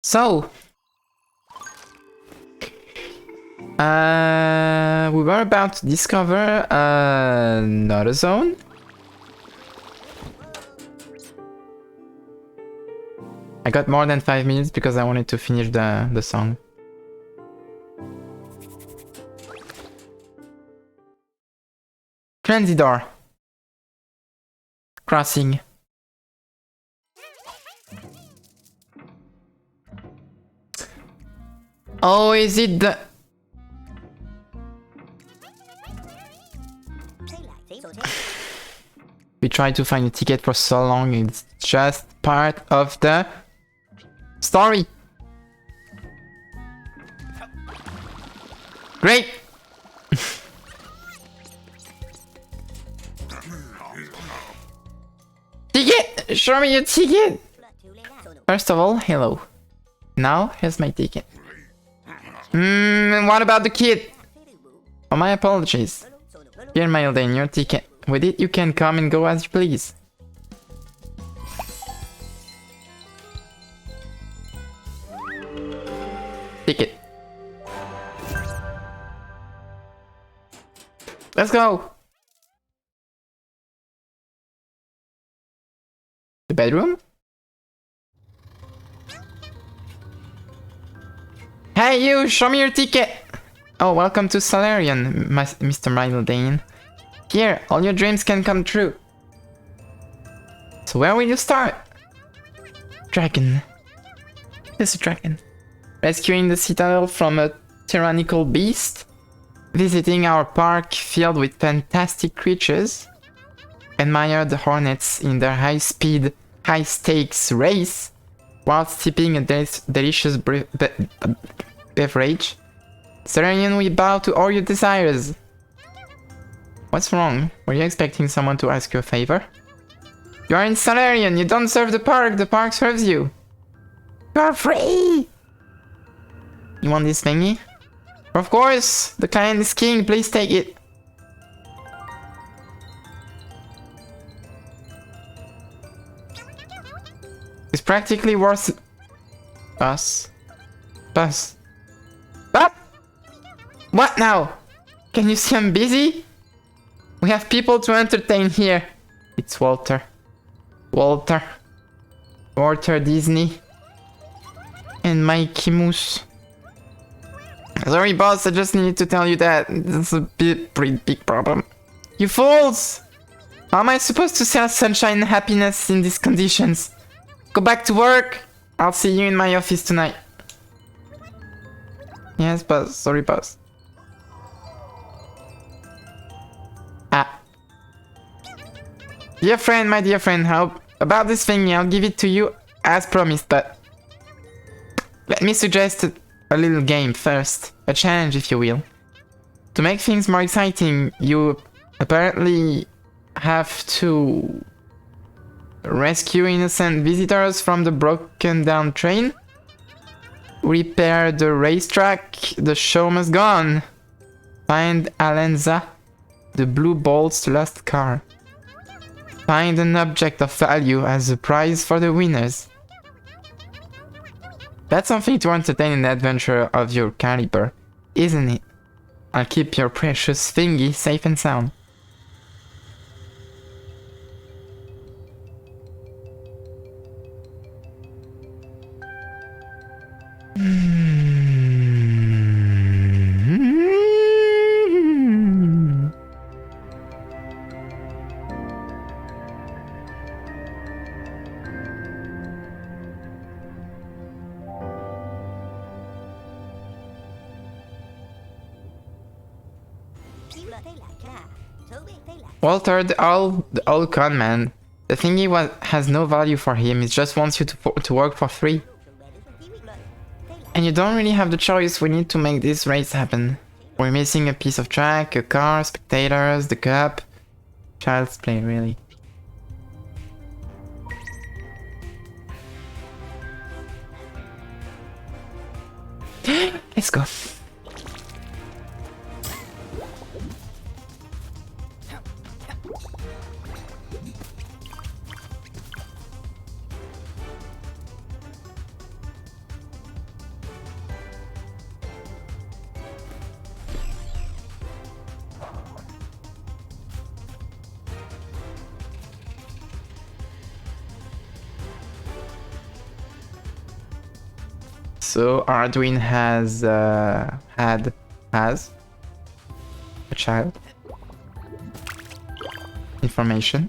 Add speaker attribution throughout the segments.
Speaker 1: So, we were about to discover another zone. I got more than 5 minutes because I wanted to finish the song. Transit door. Crossing. Oh, is it the... We tried to find a ticket for so long, it's just part of the story. Great! Ticket! Show me your ticket! First of all, hello. Now, here's my ticket. What about the kid? Oh, my apologies. Here, Mildane, your ticket. With it, you can come and go as you please. Ticket. Let's go! The bedroom? Hey you, show me your ticket! Oh, welcome to Solarian, Mr. Mildane. Here, all your dreams can come true. So where will you start? Dragon. There's a dragon. Rescuing the citadel from a tyrannical beast. Visiting our park filled with fantastic creatures. Admire the hornets in their high-speed, high-stakes race. Whilst sipping a delicious beverage. Serenian, we bow to all your desires. What's wrong? Were you expecting someone to ask you a favor? You are in Solarian, you don't serve the park serves you. You are free! You want this thingy? Of course! The client is king, please take it. It's practically worth... Bus. Bus. Ah! What now? Can you see I'm busy? We have people to entertain here. It's Walter. Walter Disney. And Mikey Moose. Sorry boss, I just needed to tell you that. It's a pretty big problem. You fools! How am I supposed to sell sunshine and happiness in these conditions? Go back to work! I'll see you in my office tonight. Yes, boss. Sorry, boss. Ah. Dear friend, my dear friend, how about this thingy? I'll give it to you as promised, but... Let me suggest a little game first. A challenge, if you will. To make things more exciting, you apparently have to... rescue innocent visitors from the broken down train. Repair the racetrack. The show must go on. Find Alenza, the Blue Bolt's lost car. Find an object of value as a prize for the winners. That's something to entertain an adventure of your caliber, isn't it? I'll keep your precious thingy safe and sound. Walter, the old con man. The thingy has no value for him, it just wants you to work for free. And you don't really have the choice, we need to make this race happen. We're missing a piece of track, a car, spectators, the cup. Child's play, really. Let's go. So Arduin has a child. Information.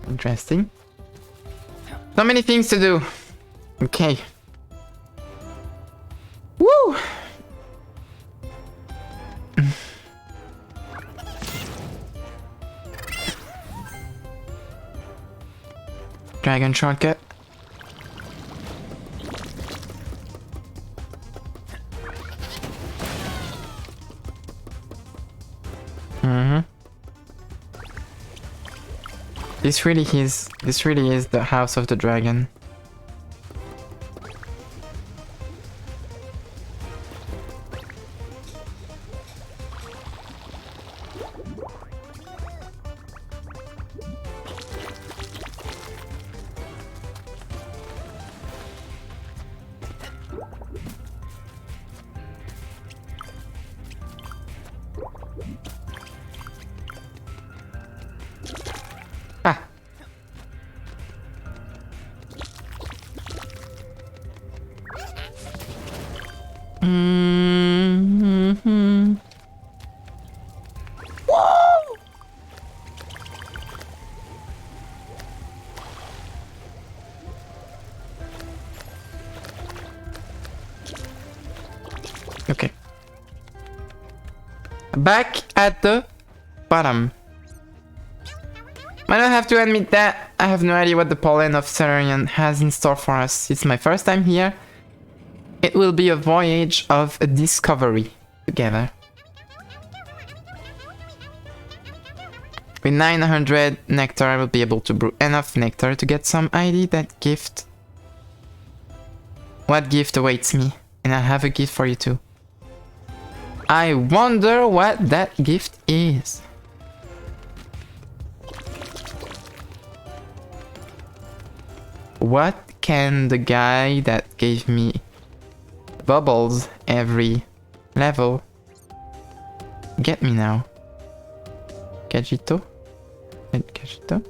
Speaker 1: Interesting. So many things to do. Okay. Woo! Dragon shortcut. This really is the house of the dragon. Ah. Mm-hmm. Whoa! Okay. Back at the bottom. I don't have to admit that I have no idea what the pollen of Solarian has in store for us. It's my first time here. It will be a voyage of a discovery together. With 900 nectar, I will be able to brew enough nectar to get some ID that gift. What gift awaits me? And I have a gift for you too. I wonder what that gift is. What can the guy that gave me bubbles every level get me now? Cagito? Cagito?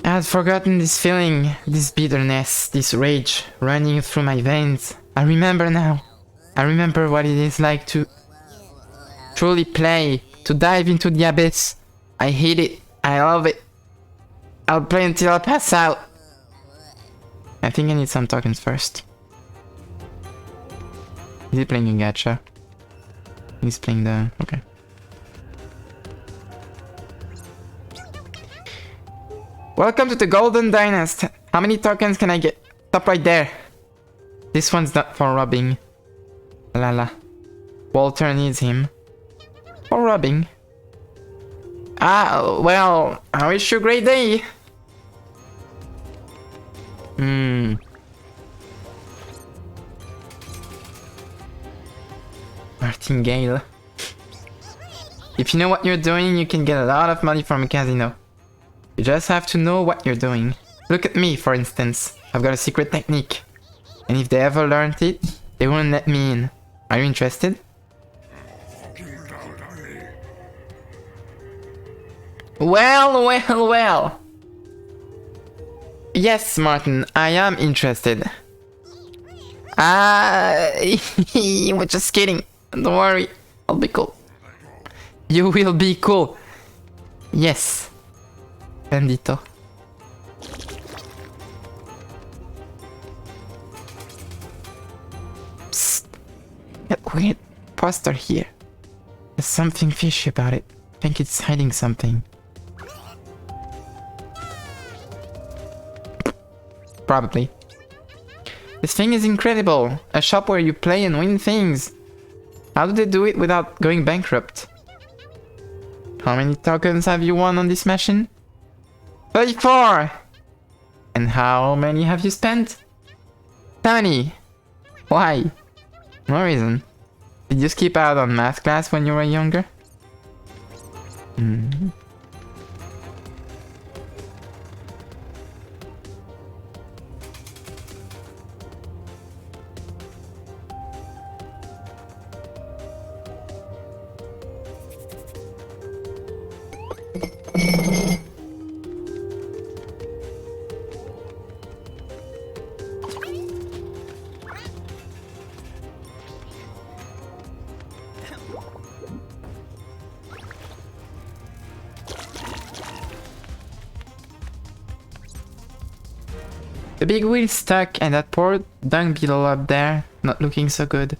Speaker 1: I had forgotten this feeling, this bitterness, this rage running through my veins. I remember now. I remember what it is like to truly play, to dive into the abyss. I hate it. I love it. I'll play until I pass out. I think I need some tokens first. Is he playing a gacha? He's playing the... okay. Welcome to the Golden Dynasty. How many tokens can I get? Stop right there. This one's not for robbing. Lala. Walter needs him. For robbing. Ah, well, I wish you a great day. Martingale. If you know what you're doing, you can get a lot of money from a casino. You just have to know what you're doing. Look at me, for instance. I've got a secret technique. And if they ever learned it, they wouldn't let me in. Are you interested? Well. Yes, Martin, I am interested. We're just kidding. Don't worry, I'll be cool. You will be cool. Yes. Bendito. Psst. That weird poster here. There's something fishy about it. I think it's hiding something. Probably. This thing is incredible. A shop where you play and win things. How do they do it without going bankrupt? How many tokens have you won on this machine? 34! And how many have you spent? 70. Why? No reason. Did you skip out on math class when you were younger? The big wheel stuck and that poor dung beetle up there, not looking so good.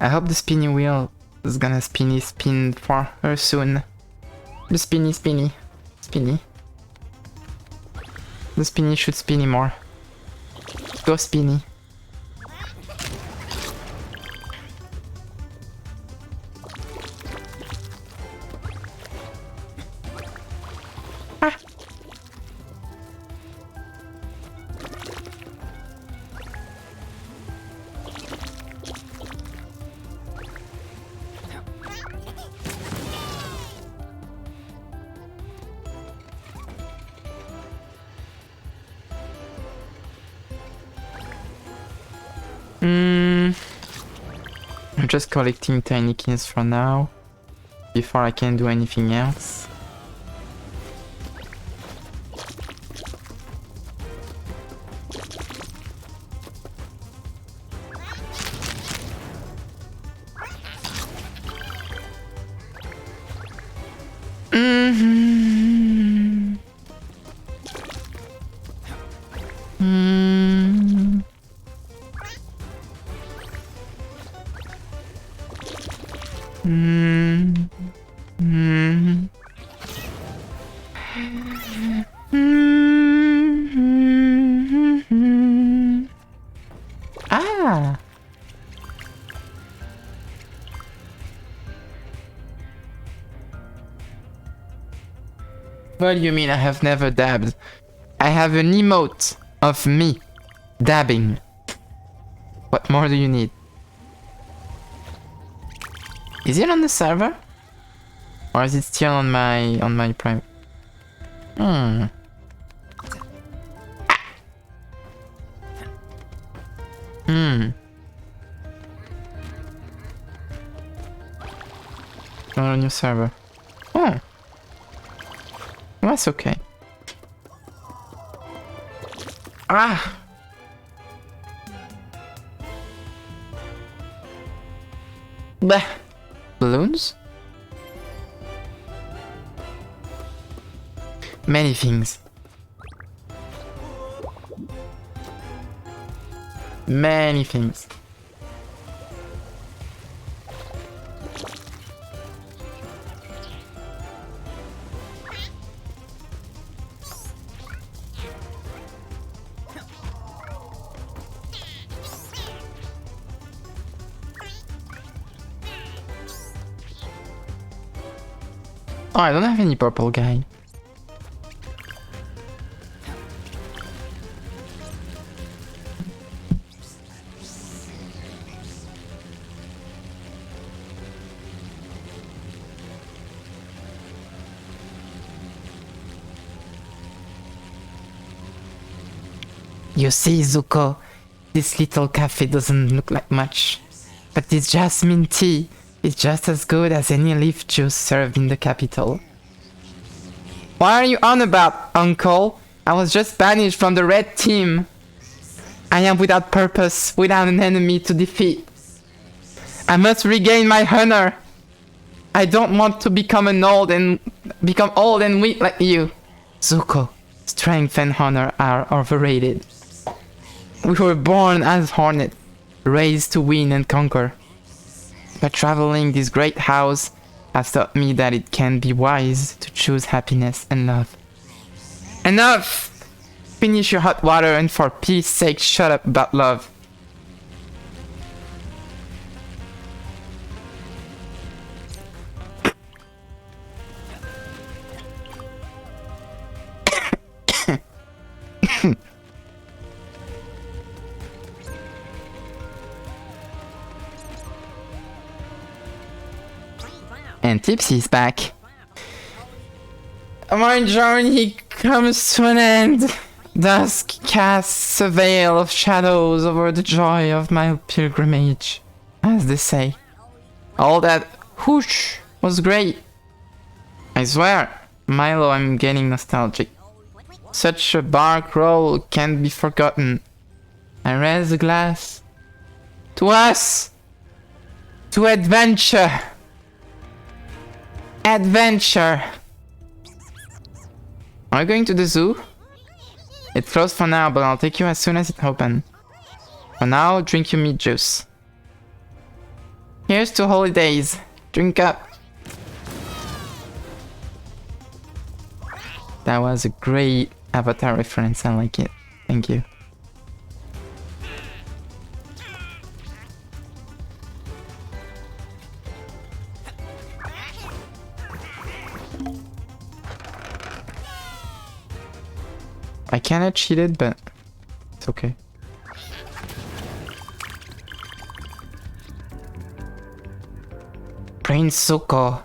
Speaker 1: I hope the spinny wheel is gonna spin for her soon. The spinny. The spinny should spinny more. Go spinny. Ah. I'm just collecting Tinykins for now, before I can do anything else. Ah! What do you mean I have never dabbed? I have an emote of me dabbing. What more do you need? Is it on the server? Or is it still on my prime? Hmm. Not on your server. Oh. That's okay. Ah! Bleh. Balloons? Many things. Many things. Oh, I don't have any purple guy. You see, Zuko, this little cafe doesn't look like much, but this jasmine tea is just as good as any leaf juice served in the capital. What are you on about, uncle? I was just banished from the red team. I am without purpose, without an enemy to defeat. I must regain my honor. I don't want to become old and weak like you. Zuko, strength and honor are overrated. We were born as hornets, raised to win and conquer. But traveling this great house has taught me that it can be wise to choose happiness and love. Enough! Finish your hot water and for peace sake shut up about love. And Tipsy's back. My journey comes to an end. Dusk casts a veil of shadows over the joy of my pilgrimage, as they say. All that whoosh was great. I swear, Milo, I'm getting nostalgic. Such a bark roll can't be forgotten. I raise a glass. To us! To adventure! Adventure! Are you going to the zoo? It's closed for now, but I'll take you as soon as it opens. For now, drink your meat juice. Here's to holidays. Drink up. That was a great Avatar reference. I like it. Thank you. I kinda cheated, but it's okay. Prince Zuko.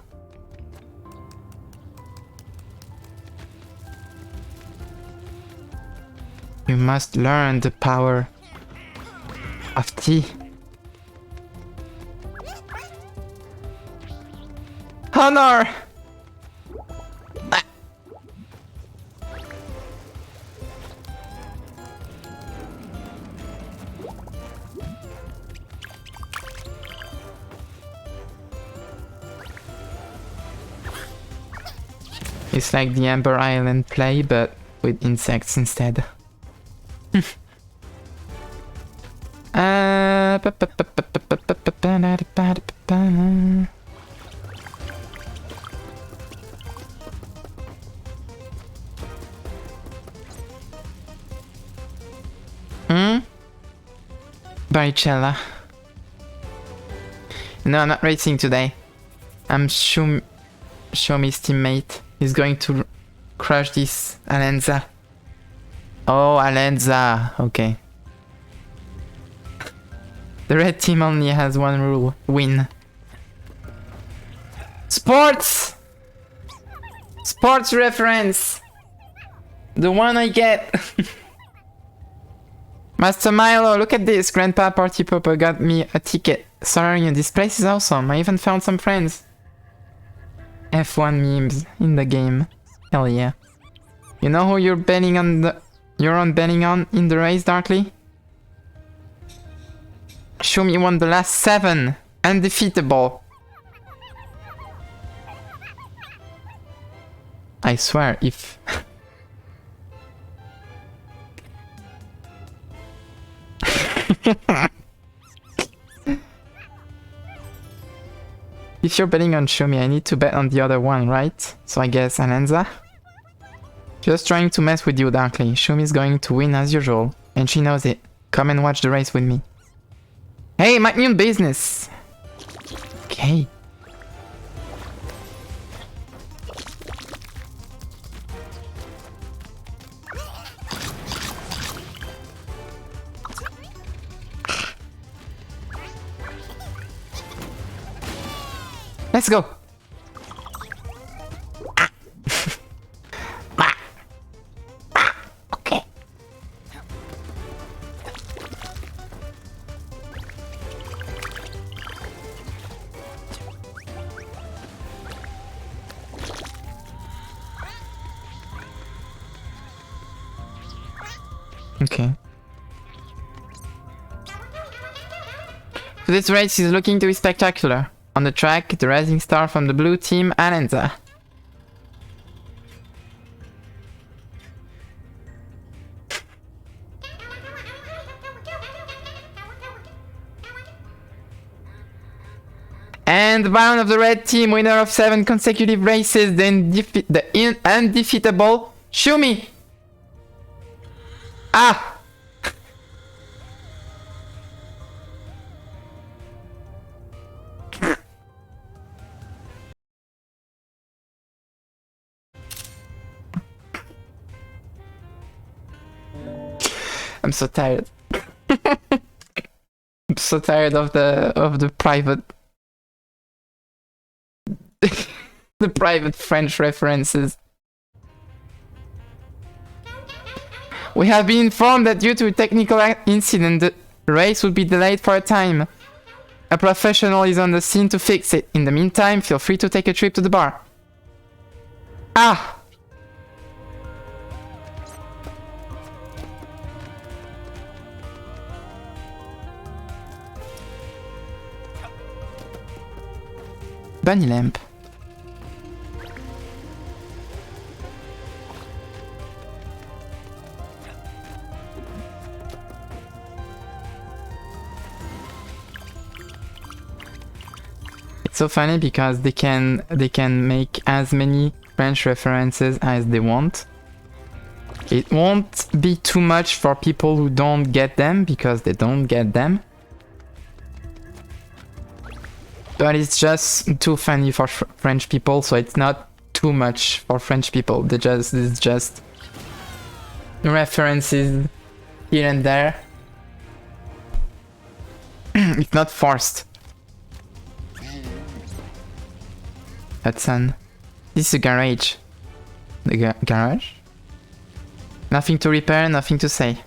Speaker 1: You must learn the power of tea. Honor! Ah. It's like the Amber Island play, but with insects instead. Baricella. No, I'm not racing today. I'm Shumi's teammate. He's going to crush this Alenza. Oh, Alenza. Okay. The red team only has one rule. Win. Sports! Sports reference! The one I get. Master Milo, look at this. Grandpa Party Popper got me a ticket. Sorry, this place is awesome. I even found some friends. F1 memes in the game. Hell yeah. You know who you're betting on in the race, Darkly? Shumi won the last 7. Undefeatable. I swear, if... If you're betting on Shumi, I need to bet on the other one, right? So I guess Alenza? Just trying to mess with you, Darkly. Shumi's going to win as usual, and she knows it. Come and watch the race with me. Hey, mind your business! Okay. Let's go! Okay. Okay. So this race is looking to be spectacular. On the track, the rising star from the blue team, Alenza. And the Baron of the red team, winner of 7 consecutive races, the undefeatable Shumi. Ah! I'm so tired. I'm so tired of the private the private French references. We have been informed that due to a technical incident, the race will be delayed for a time. A professional is on the scene to fix it. In the meantime, feel free to take a trip to the bar. Ah! Bunny lamp. It's so funny because they can make as many French references as they want. It won't be too much for people who don't get them because they don't get them. But it's just too funny for French people, so it's not too much for French people. It's just references here and there. It's not forced. Hudson. This is a garage. The garage? Nothing to repair, nothing to say.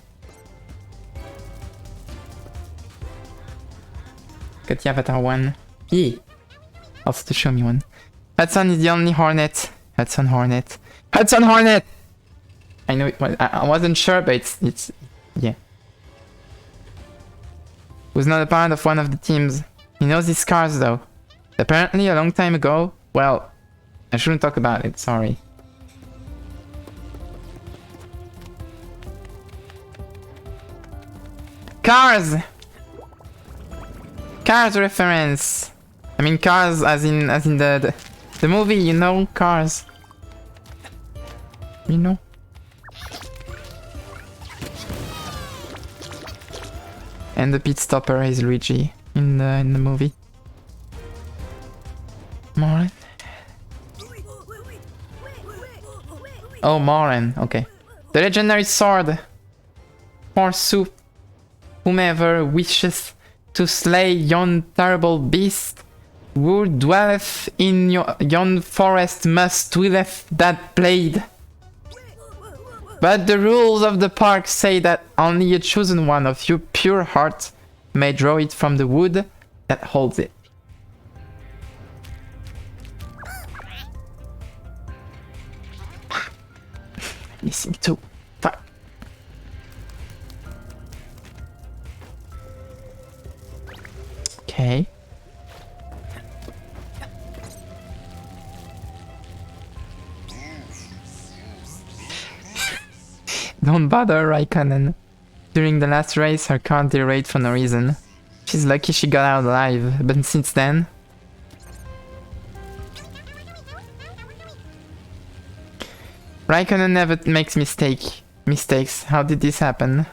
Speaker 1: Got the Avatar 1. Yeah. Also to show me one. Hudson is the only Hornet. Hudson Hornet. Hudson Hornet! I know it was, I wasn't sure, but it's yeah. Who's not a part of one of the teams. He knows his scars though. Apparently a long time ago, well, I shouldn't talk about it, sorry. Cars! Cars reference. I mean Cars as in the movie, you know, Cars. You know? And the pit stopper is Luigi in the movie. Moran? Oh, Moran, okay. The legendary sword. Forsooth, whomever wishes to slay yon terrible beast, who dwelleth in yon forest must wieldeth that blade. But the rules of the park say that only a chosen one of your pure heart may draw it from the wood that holds it. Missing two. Fuck. Okay. Don't bother, Raikkonen. During the last race, her car derailed for no reason. She's lucky she got out alive, but since then... Raikkonen never makes mistakes. How did this happen?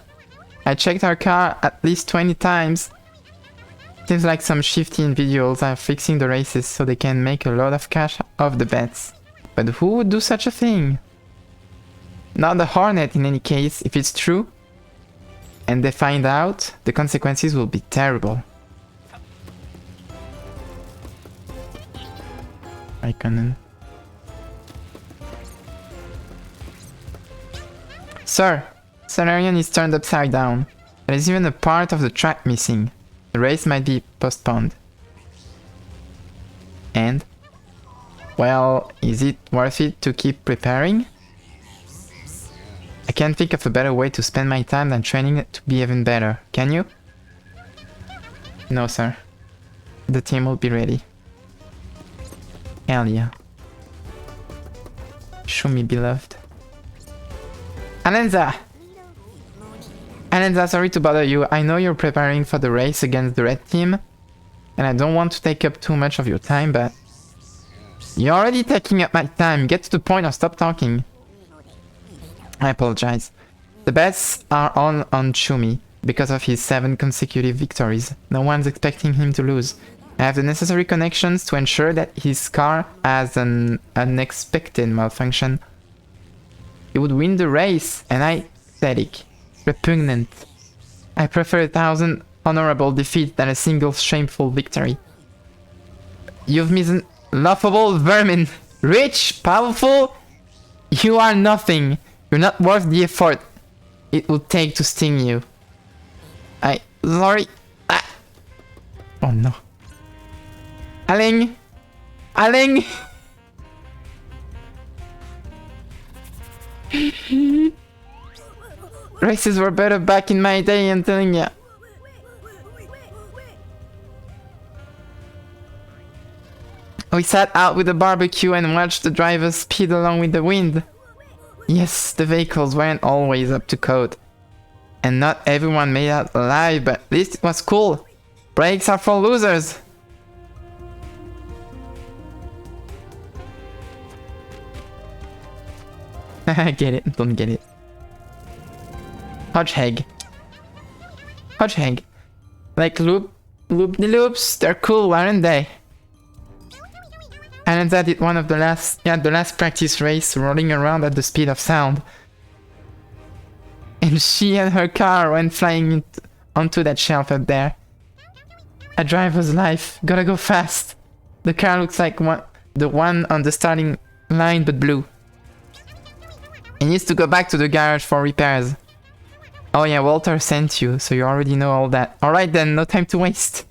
Speaker 1: I checked her car at least 20 times. Seems like some shifty individuals are fixing the races so they can make a lot of cash off the bets. But who would do such a thing? Not the Hornet in any case, if it's true. And they find out, the consequences will be terrible. Raikkonen. Sir, Solarian is turned upside down. There is even a part of the track missing. The race might be postponed. And? Well, is it worth it to keep preparing? I can't think of a better way to spend my time than training to be even better. Can you? No, sir. The team will be ready. Hell yeah. Show me, beloved. Alenza! Alenza, sorry to bother you. I know you're preparing for the race against the red team, and I don't want to take up too much of your time, but... You're already taking up my time. Get to the point or stop talking. I apologize. The bets are all on Chumi because of his 7 consecutive victories. No one's expecting him to lose. I have the necessary connections to ensure that his car has an unexpected malfunction. He would win the race, and I... pathetic. Repugnant. I prefer 1,000 honorable defeats than a single shameful victory. You've missed laughable vermin. Rich, powerful, you are nothing. You're not worth the effort it would take to sting you. Sorry. Ah. Oh no. Aling! Aling! Races were better back in my day, I'm telling ya. We sat out with a barbecue and watched the drivers speed along with the wind. Yes, the vehicles weren't always up to code. And not everyone made out alive, but at least it was cool. Brakes are for losers. I get it. Don't get it. Hodgehog. Hodgehog. Like loop-de-loops. They're cool, aren't they? And that did one of the last practice race rolling around at the speed of sound. And she and her car went flying onto that shelf up there. A driver's life. Gotta go fast. The car looks like the one on the starting line, but blue. It needs to go back to the garage for repairs. Oh yeah, Walter sent you, so you already know all that. Alright then, no time to waste.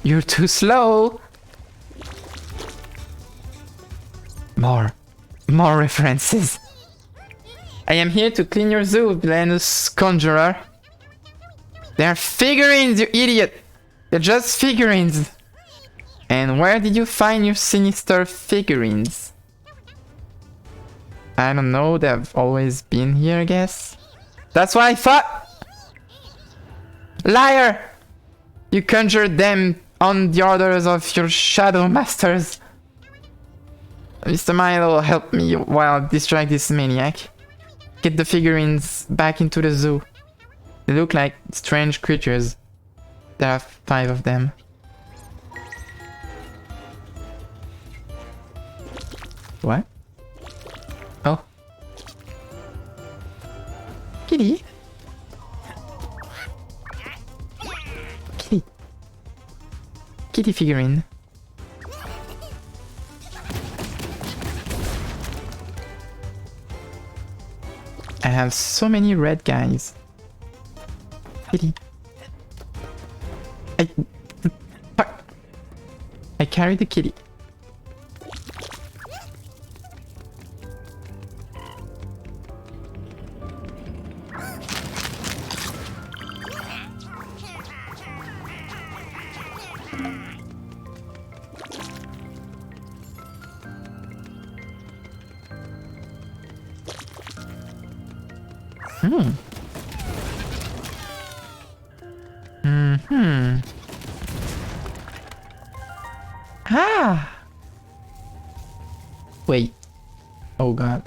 Speaker 1: You're too slow. More references. I am here to clean your zoo, villainous conjurer. They're figurines, you idiot! They're just figurines. And where did you find your sinister figurines? I don't know, they've always been here, I guess. That's what I thought! Liar! You conjured them on the orders of your shadow masters. Mr. Milo, help me while I distract this maniac. Get the figurines back into the zoo. They look like strange creatures. There are 5 of them. What? Oh. Kitty? Kitty. Kitty figurine. I have so many red guys. Kitty. I carry the kitty. Ah! Wait. Oh god.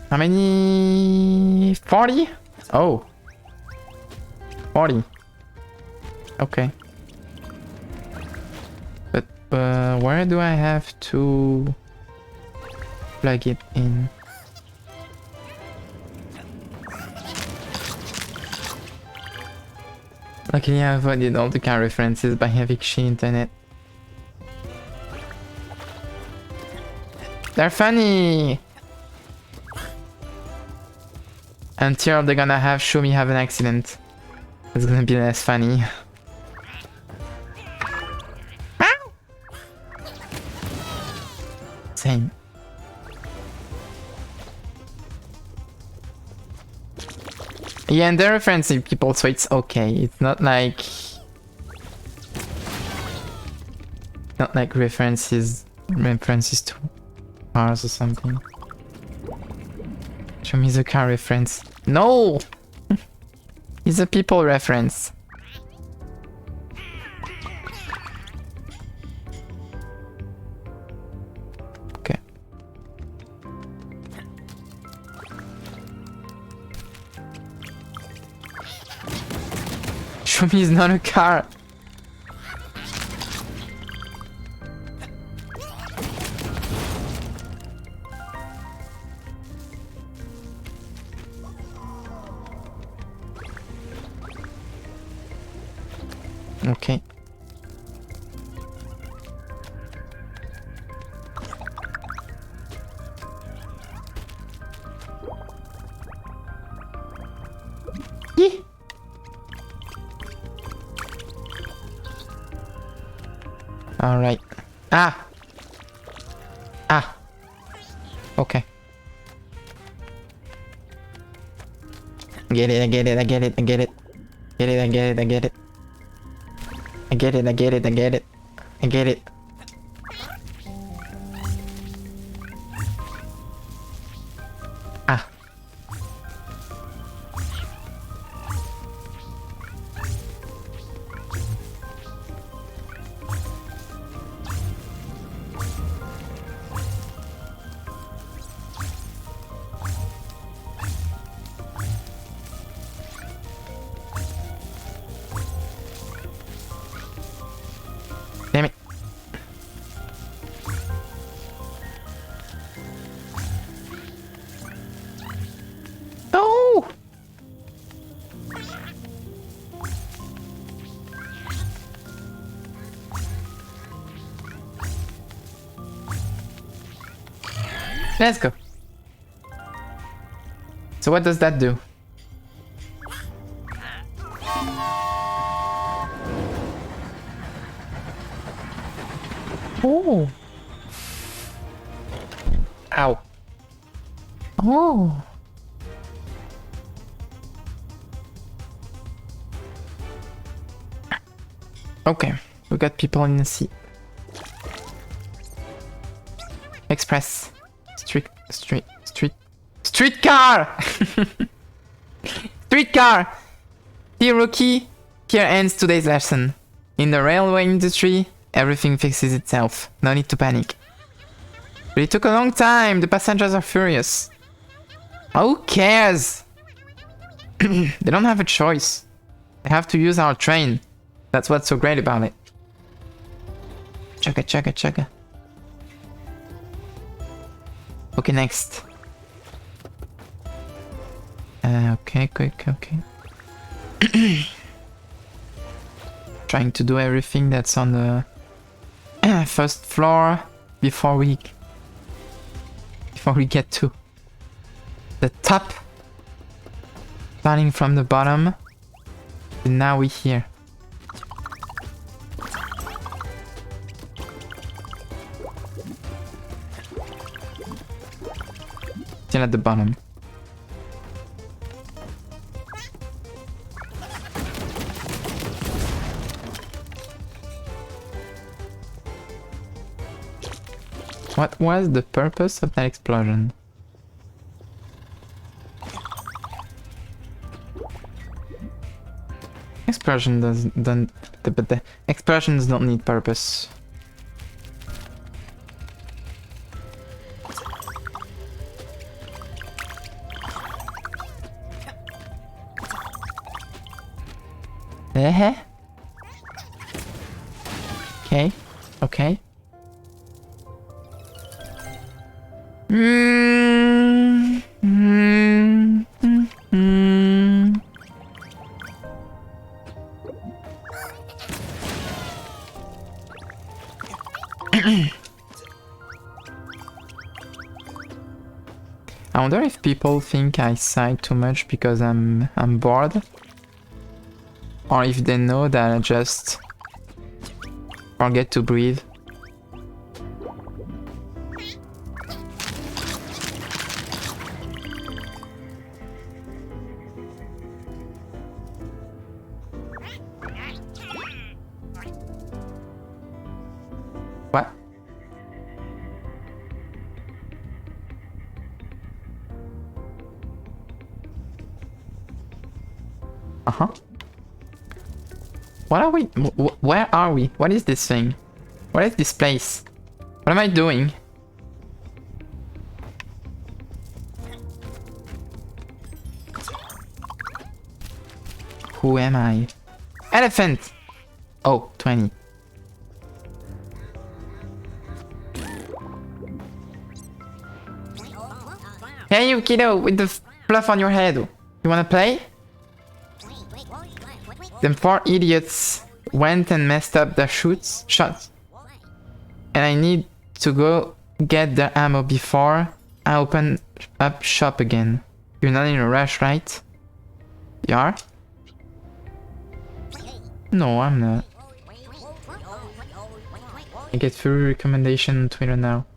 Speaker 1: How many? 40? Oh. 40. Okay. But where do I have to plug it in? Luckily I avoided all the car references by having shitty internet. They're funny! Until they're gonna have show me have an accident. It's gonna be less funny. Same. Yeah, and they're referencing people, so it's okay. It's not like references to cars or something. Show me the car reference. No! It's a people reference. Okay. Show me it's not a car. Okay. Yee. All right. Ah. Ah. Okay. Get it, I get it, I get it, I get it. Get it, I get it, I get it. I get it, I get it, I get it. I get it. Ah. Let's go. So what does that do? Oh. Ow. Oh. Okay, we got people in the sea. Express. Streetcar! Streetcar! Dear rookie, here ends today's lesson. In the railway industry, everything fixes itself. No need to panic. But it took a long time. The passengers are furious. Who cares? They don't have a choice. They have to use our train. That's what's so great about it. Chugga. Okay, next. Okay. Trying to do everything that's on the first floor before we get to the top. Starting from the bottom. And now we're here. Still at the bottom. What was the purpose of that explosion? But the explosions don't need purpose. Okay. I wonder if people think I sigh too much because I'm bored, or if they know that I just forget to breathe. What? What are we? Where are we? What is this thing? What is this place? What am I doing? Who am I? Elephant! Oh, 20. Hey you kiddo, with the fluff on your head. You wanna play? Them 4 idiots went and messed up their shots. And I need to go get their ammo before I open up shop again. You're not in a rush, right? You are? No, I'm not. I get free recommendation on Twitter now.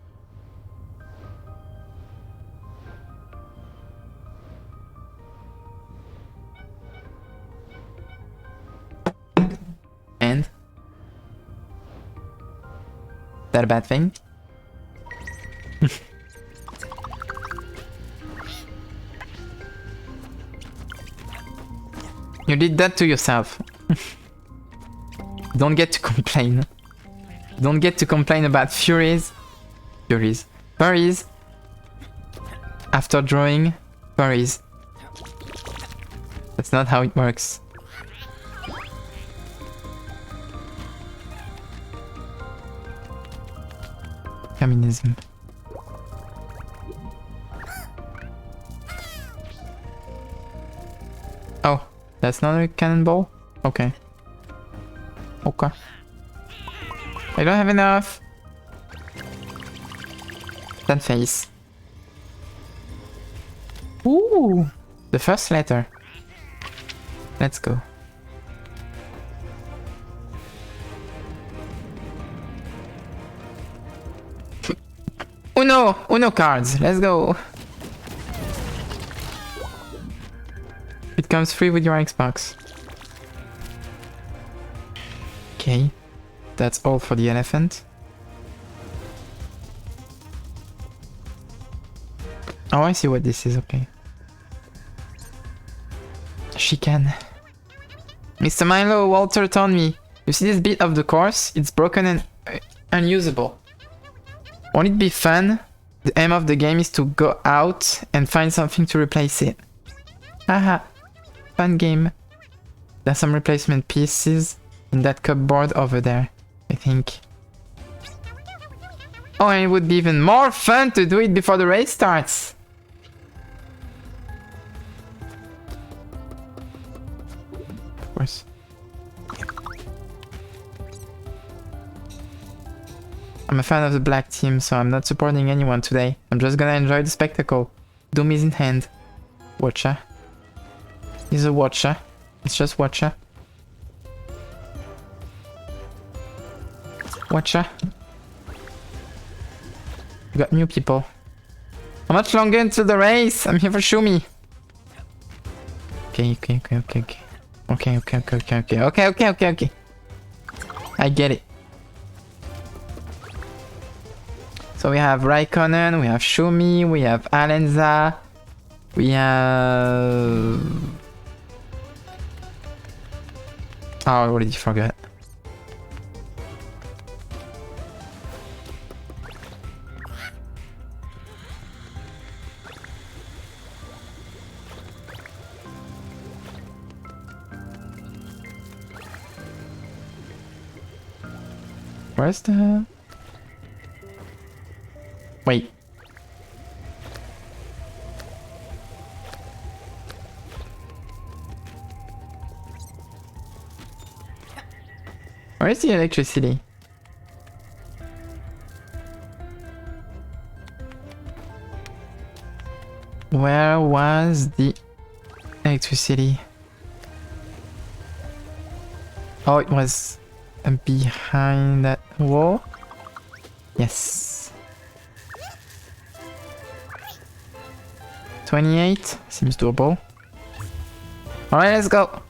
Speaker 1: And? Is that a bad thing? You did that to yourself. Don't get to complain. Don't get to complain about furries. After drawing furries. That's not how it works. Communism. Oh, that's not a cannonball? Okay. Okay. I don't have enough. That face. Ooh, the first letter. Let's go. Uno cards. Let's go. It comes free with your Xbox. Okay, that's all for the elephant. Oh, I see what this is, okay. She can. Mr. Milo, Walter told me. You see this bit of the course? It's broken and unusable. Won't it be fun? The aim of the game is to go out and find something to replace it. Haha, fun game. There's some replacement pieces in that cupboard over there, I think. Oh, and it would be even more fun to do it before the race starts. Of course. I'm a fan of the black team, so I'm not supporting anyone today. I'm just gonna enjoy the spectacle. Doom is in hand. Watcher. He's a watcher. It's just watcher. Watcher. We got new people. How much longer until the race? I'm here for Shumi. Okay. Okay. I get it. So we have Raikkonen, we have Shumi, we have Alenza, we have... Oh, I already forgot. Where's the... Wait. Where is the electricity? Where was the electricity? Oh, it was behind that wall? Yes. 28 seems doable. Alright, let's go.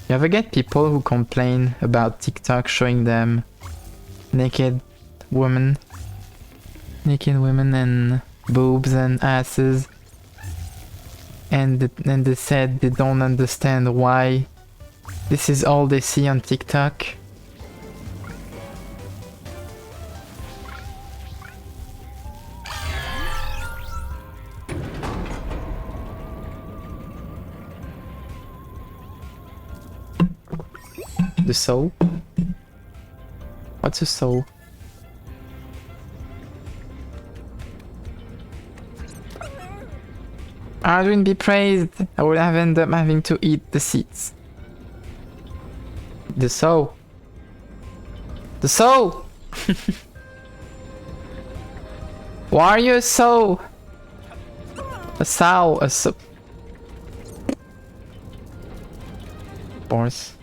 Speaker 1: You ever get people who complain about TikTok showing them naked women and boobs and asses, and they said they don't understand why this is all they see on TikTok? The soul? What's a soul? Arduin be praised! I would have ended up having to eat the seeds. The soul. The soul! Why are you a soul? A sow, a soul. Boris.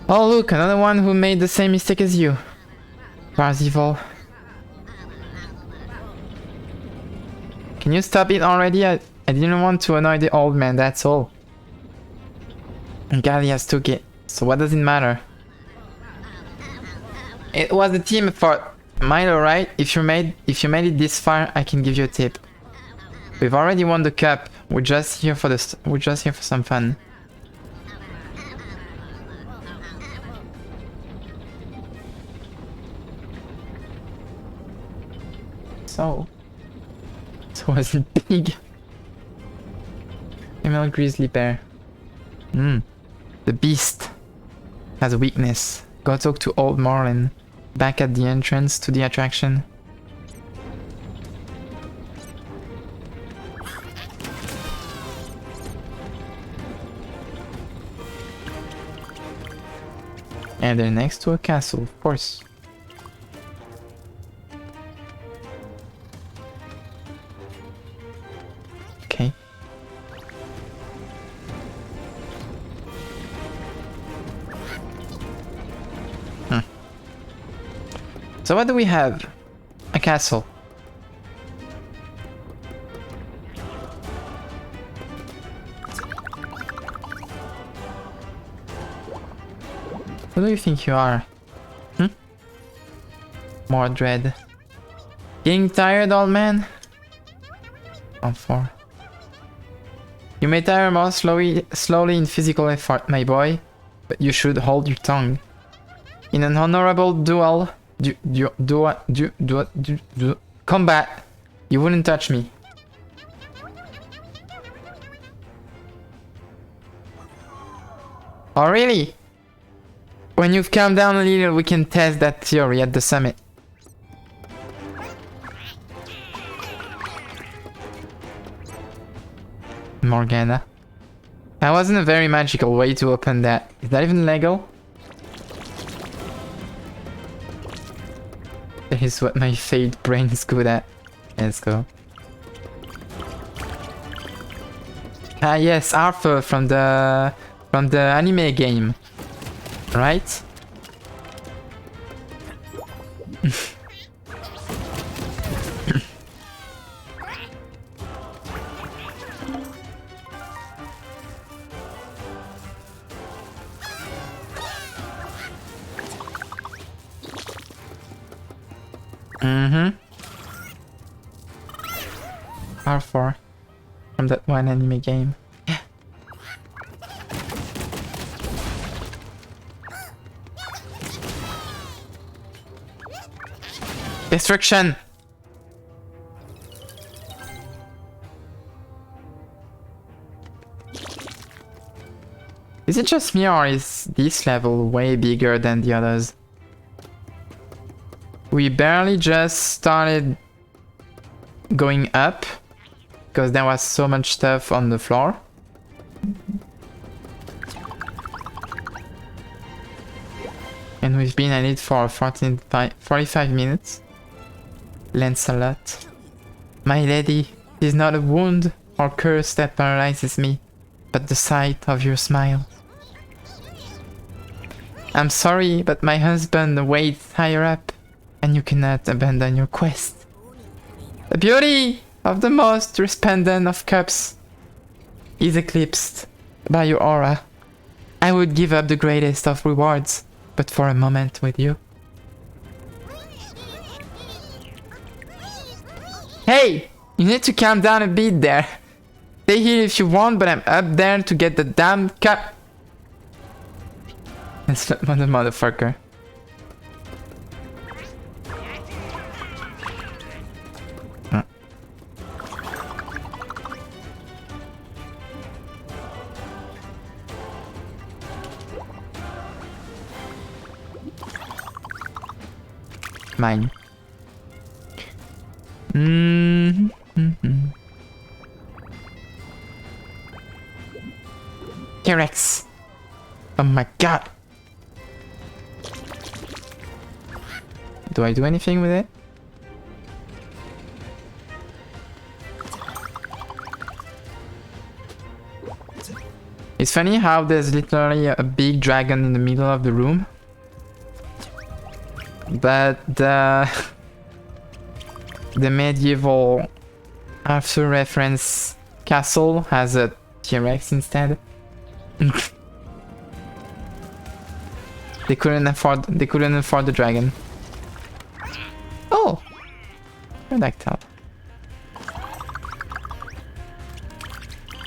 Speaker 1: Oh look, another one who made the same mistake as you. Parzival. Can you stop it already? I didn't want to annoy the old man, that's all. And Gallias took it, so what does it matter? It was a team effort. Milo, right? If you made it this far, I can give you a tip. We've already won the cup. We're just here for some fun. So was it big? Female grizzly bear. The beast has a weakness. Go talk to old Marlin. Back at the entrance to the attraction. And they're next to a castle, of course. Okay. So what do we have? A castle. Who do you think you are? More dread. Getting tired, old man? On 4. You may tire more slowly in physical effort, my boy, but you should hold your tongue. In an honorable duel, combat, you wouldn't touch me. Oh, really? When you've calmed down a little, we can test that theory at the summit. Morgana. That wasn't a very magical way to open that. Is that even legal? That is what my fade brain is good at. Let's go. Ah yes, Arthur from the anime game. Right? R4 from that one anime game. Yeah. Destruction! Is it just me or is this level way bigger than the others? We barely just started going up because there was so much stuff on the floor. And we've been at it for 45 minutes. Lancelot. My lady, it is not a wound or curse that paralyzes me, but the sight of your smile. I'm sorry, but my husband waits higher up, and you cannot abandon your quest. The beauty of the most resplendent of cups is eclipsed by your aura. I would give up the greatest of rewards, but for a moment with you. Hey! You need to calm down a bit there. Stay here if you want, but I'm up there to get the damn cup. That's the motherfucker. Mine. T-Rex. Oh my god. Do I do anything with it? It's funny how there's literally a big dragon in the middle of the room. But the medieval Arthur reference castle has a T-Rex instead. They couldn't afford the dragon. Oh, Pterodactyl.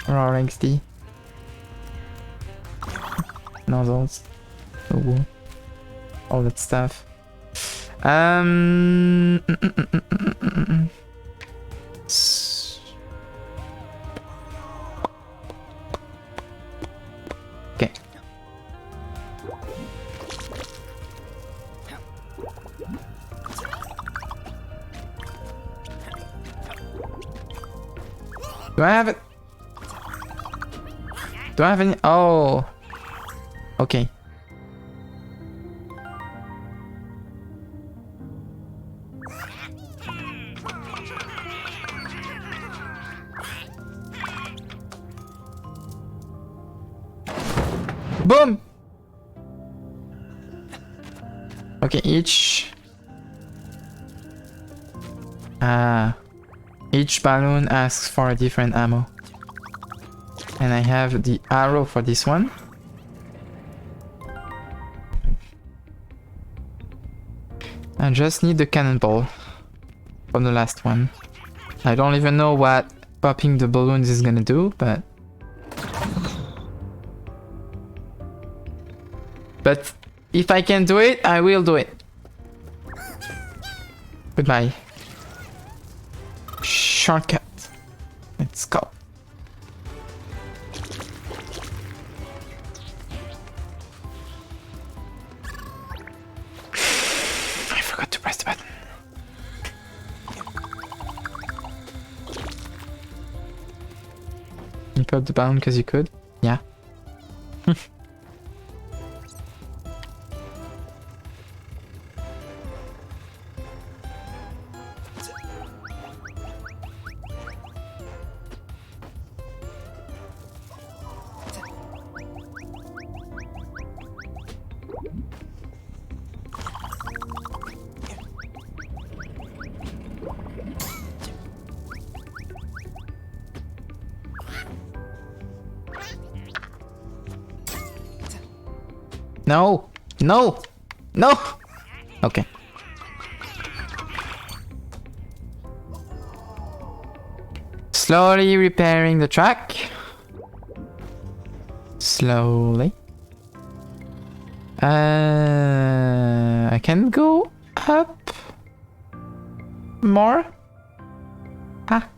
Speaker 1: Raw XD. Nozzles. Oh, all that stuff. Do I have it? Do I have any? Oh. Okay. Boom! Okay, each balloon asks for a different ammo. And I have the arrow for this one. I just need the cannonball for the last one. I don't even know what popping the balloons is gonna do, but if I can do it, I will do it. Goodbye. Shortcut. Let's go. I forgot to press the button. You put the balloon because you could? Yeah. No! No! No! Okay. Slowly repairing the track. Slowly. I can go up more. Ah.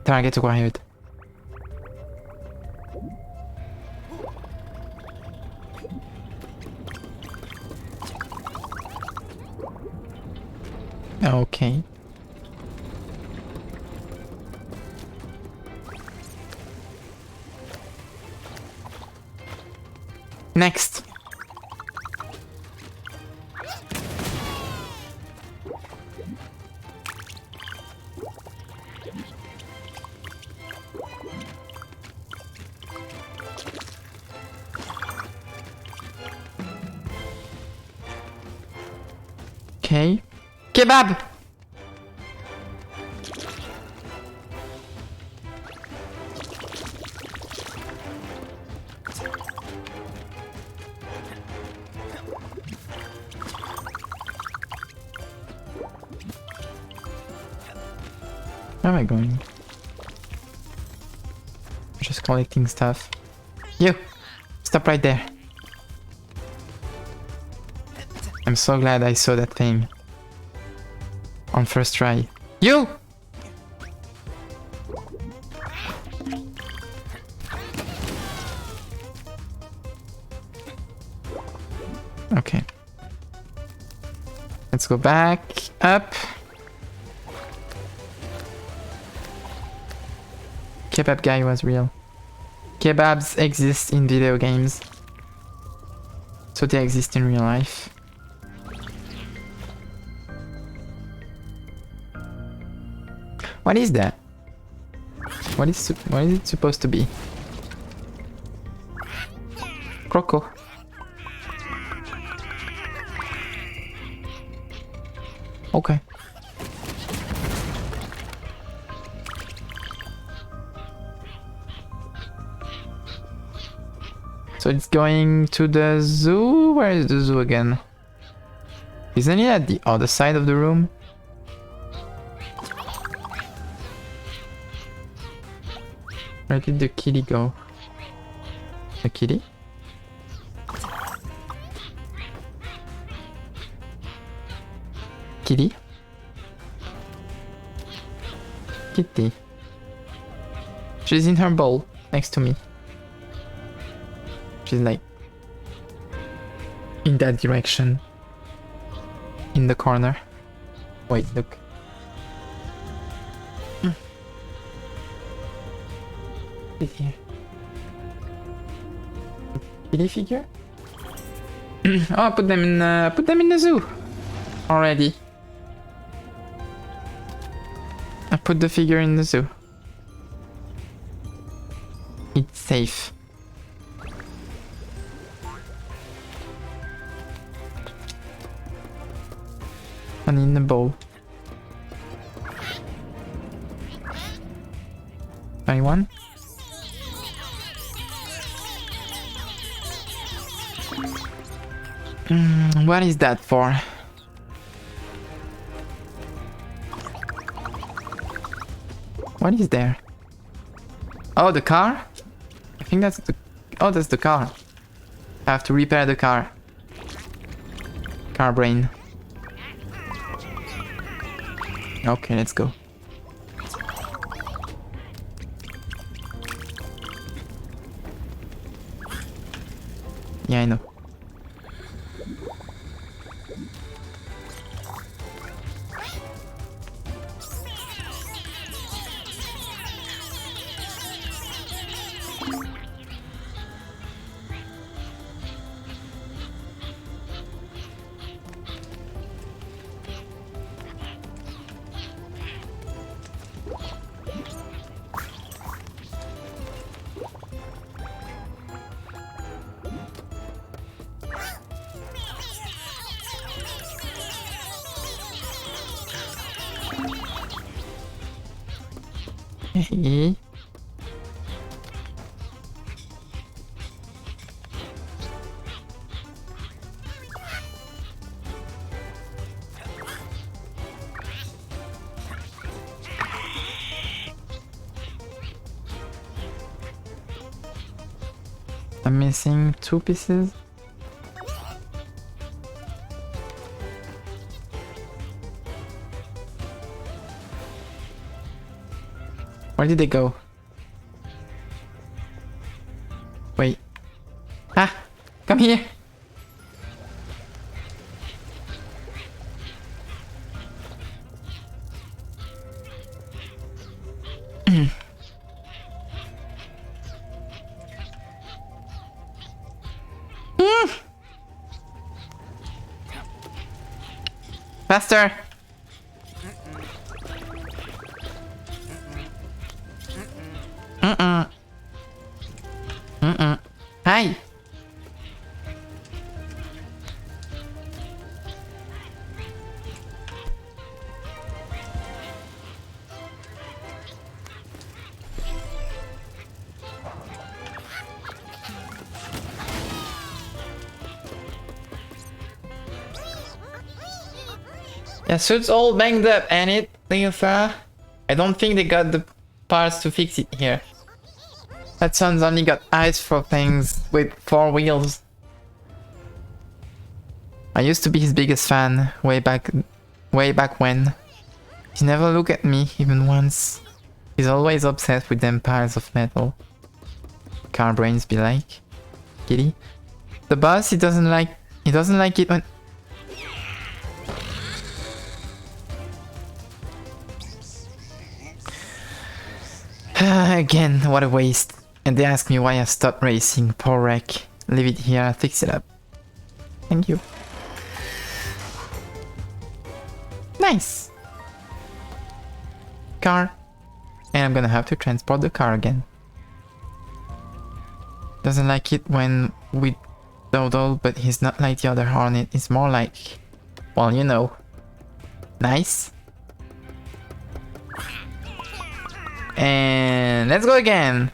Speaker 1: Target acquired. Okay. Next. Okay. Kebab! Where am I going? Just collecting stuff. You! Stop right there. I'm so glad I saw that thing. On first try. You! Okay. Let's go back up. Kebab guy was real. Kebabs exist in video games. So they exist in real life. What is that? What is it supposed to be? Croco. Okay. So it's going to the zoo? Where is the zoo again? Isn't it at the other side of the room? Where did the kitty go? The kitty? Kitty? Kitty. She's in her bowl next to me. She's like in that direction. in the corner. Wait, look. Sit here. Kitty figure? Oh, put them in the zoo already. I put the figure in the zoo. It's safe. And in the bowl. 21. What is that for? What is there? Oh, the car? I think that's the... Oh, that's the car. I have to repair the car. Car brain. Okay, let's go. Yeah, I know. Hey. I'm missing 2 pieces. Where did they go? Wait. Ah! Come here! Faster! Hi! Yeah, so it's all banged up, ain't it, Leofa? I don't think they got the parts to fix it here. That son's only got eyes for things with 4 wheels. I used to be his biggest fan way back when. He never looked at me even once. He's always obsessed with them piles of metal. Car brains be like. Kitty. The boss, he doesn't like it when... Again, what a waste. And they ask me why I stopped racing. Poor wreck. Leave it here, I'll fix it up. Thank you. Nice! Car. And I'm gonna have to transport the car again. Doesn't like it when we dawdle, but he's not like the other Hornet. He's more like... well, you know. Nice. And let's go again.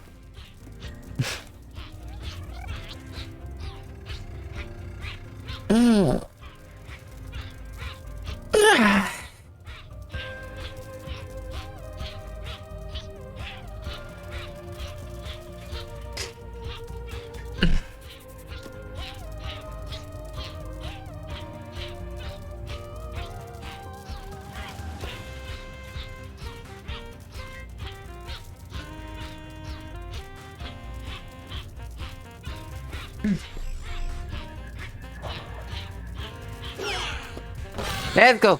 Speaker 1: Let's go.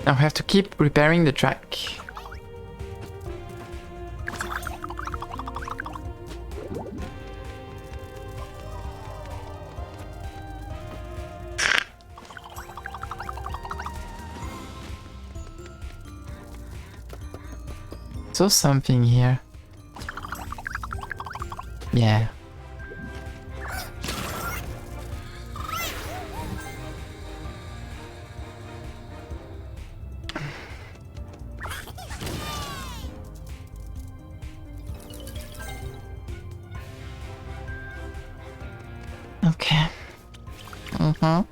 Speaker 1: Now we have to keep repairing the track. Saw something here. Yeah. Okay. Mm-hmm.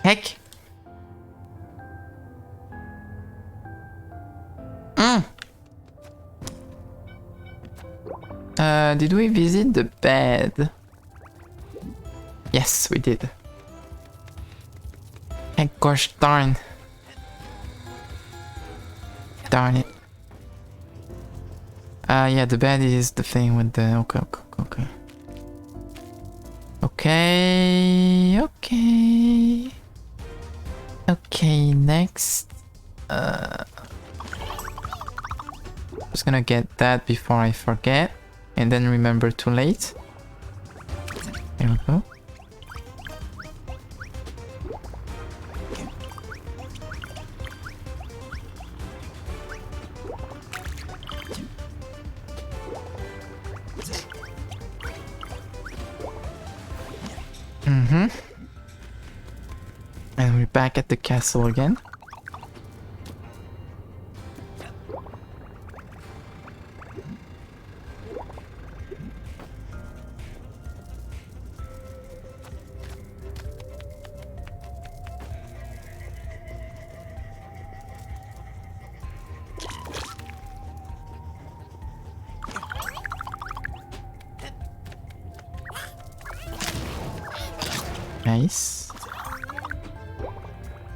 Speaker 1: Heck. Did we visit the bed? Yes, we did. Heck, gosh darn. Darn it. Yeah, the bed is the thing with the... Okay. Okay, next. Just gonna get that before I forget. And then remember too late. There we go. And we're back at the castle again. Nice.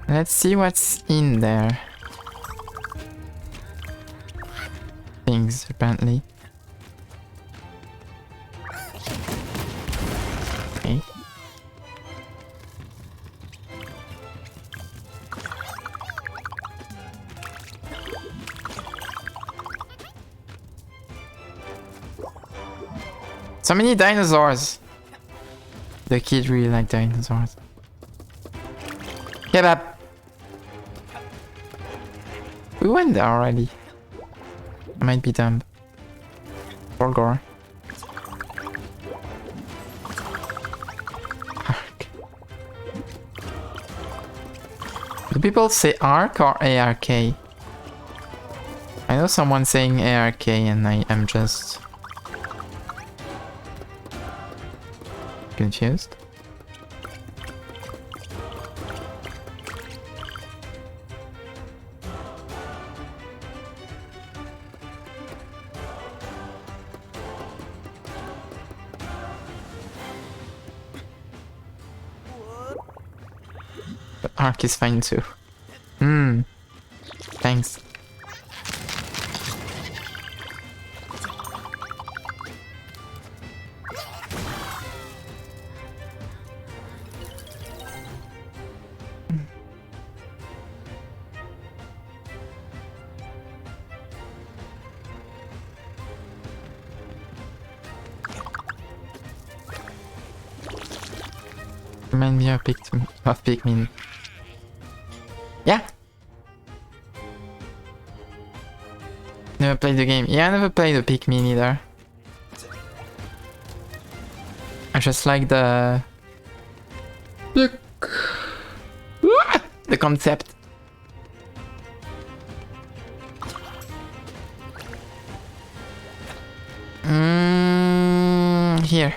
Speaker 1: Let's see what's in there. Things, apparently. Okay. So many dinosaurs! The kids really like dinosaurs. Get up! We went there already. I might be dumb. Or gore. Arc. Do people say ARC or ARK? I know someone saying ARK and I am just... confused. But Arc is fine too. Thanks. Remind me of Pikmin. Yeah. Never played the game. Yeah, I never played the Pikmin either. I just like the concept. Here.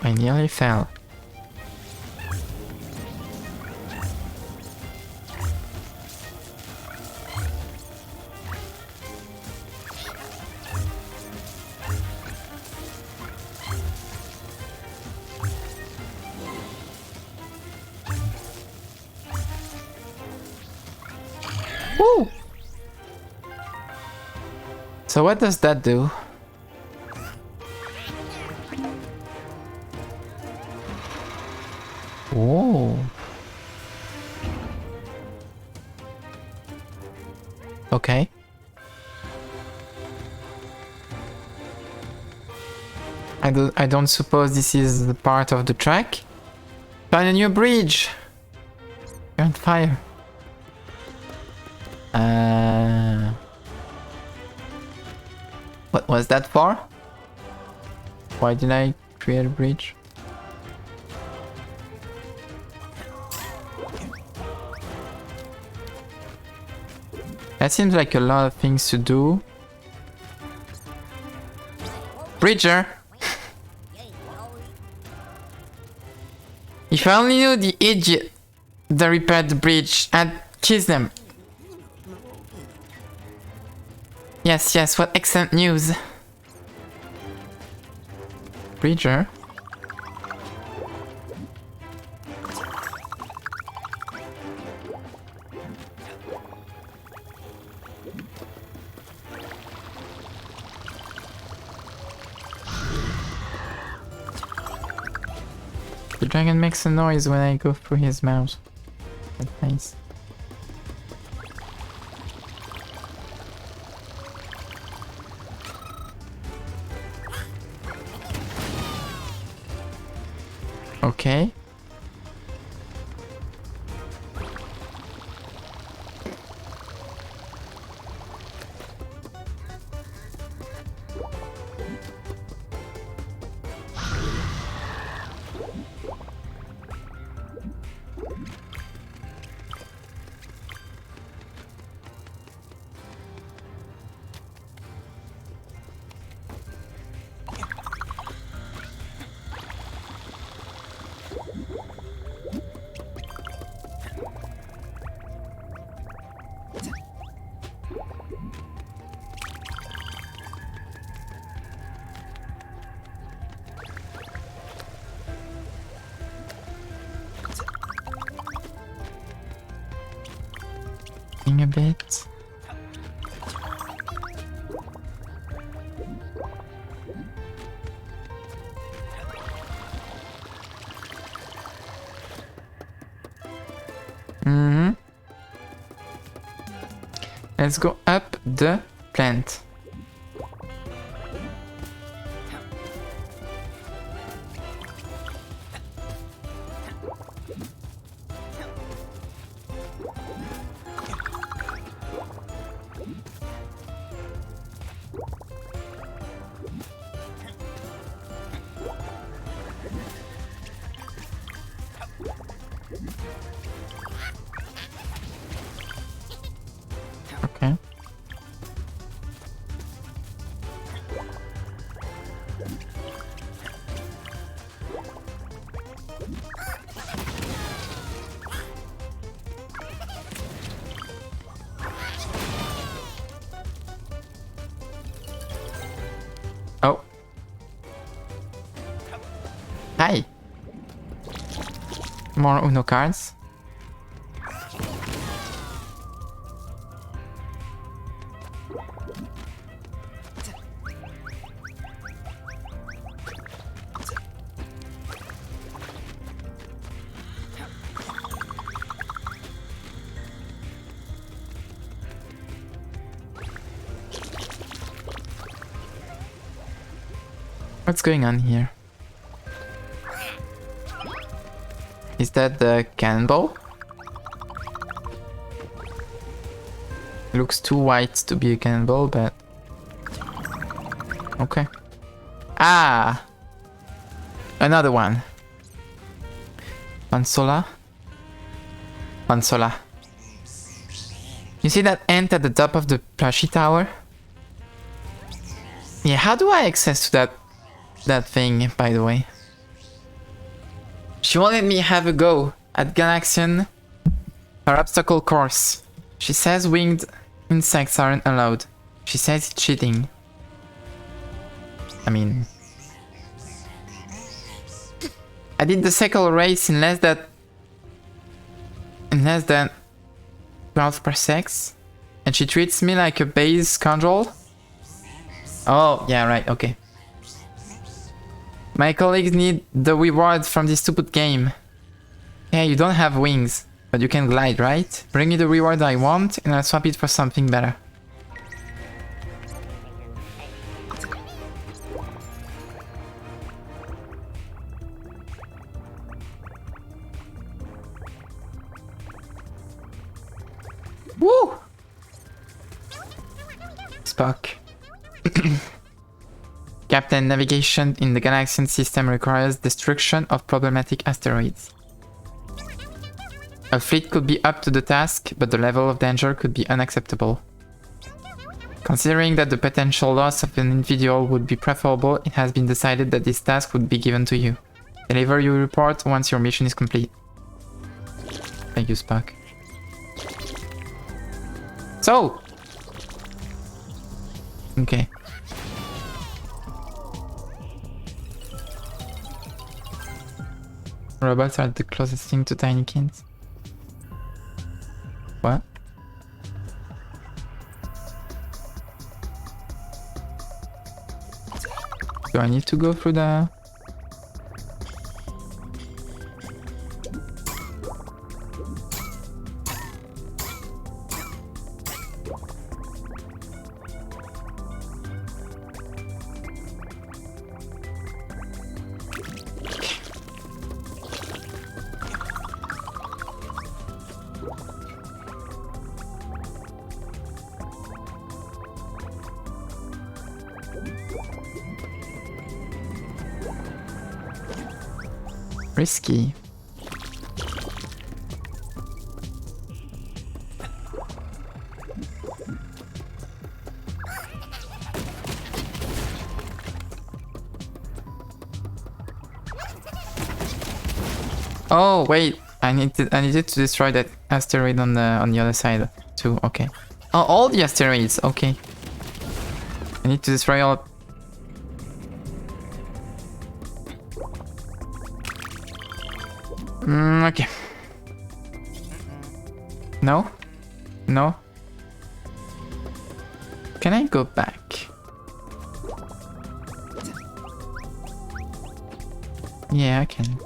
Speaker 1: I nearly fell. Woo! So what does that do? Oh. Okay. I don't suppose this is the part of the track. Find a new bridge. You're on fire. What was that for? Why did I create a bridge? That seems like a lot of things to do. Bridger! If I only knew the idiot that repaired the bridge, I'd kiss them. Yes, yes, what excellent news. Bridger? The dragon makes a noise when I go through his mouth. That's nice. Okay. A bit. Let's go up the plant. Okay. Oh. Hi. More Uno cards. What's going on here? Is that the cannonball? It looks too white to be a cannonball, but... Okay. Ah! Another one. Pansola. Pansola. You see that ant at the top of the plushie tower? Yeah, how do I access to that thing, by the way? She won't let me have a go at Galaxian, her obstacle course. She says winged insects aren't allowed. She says it's cheating. I mean... I did the cycle race in less than 12 parsecs, and she treats me like a base scoundrel? Oh, yeah, right, okay. My colleagues need the reward from this stupid game. Yeah, you don't have wings, but you can glide, right? Bring me the reward I want, and I'll swap it for something better. Woo! Spock. Captain, navigation in the Galaxian system requires destruction of problematic asteroids. A fleet could be up to the task, but the level of danger could be unacceptable. Considering that the potential loss of an individual would be preferable, it has been decided that this task would be given to you. Deliver your report once your mission is complete. Thank you, Spock. So! Okay. Robots are the closest thing to Tinykins. What? Do I need to go through the... Risky. Oh wait, I needed to destroy that asteroid on the other side too. Okay. Oh, all the asteroids. Okay. I need to destroy all. Okay. No? No? Can I go back? Yeah, I can.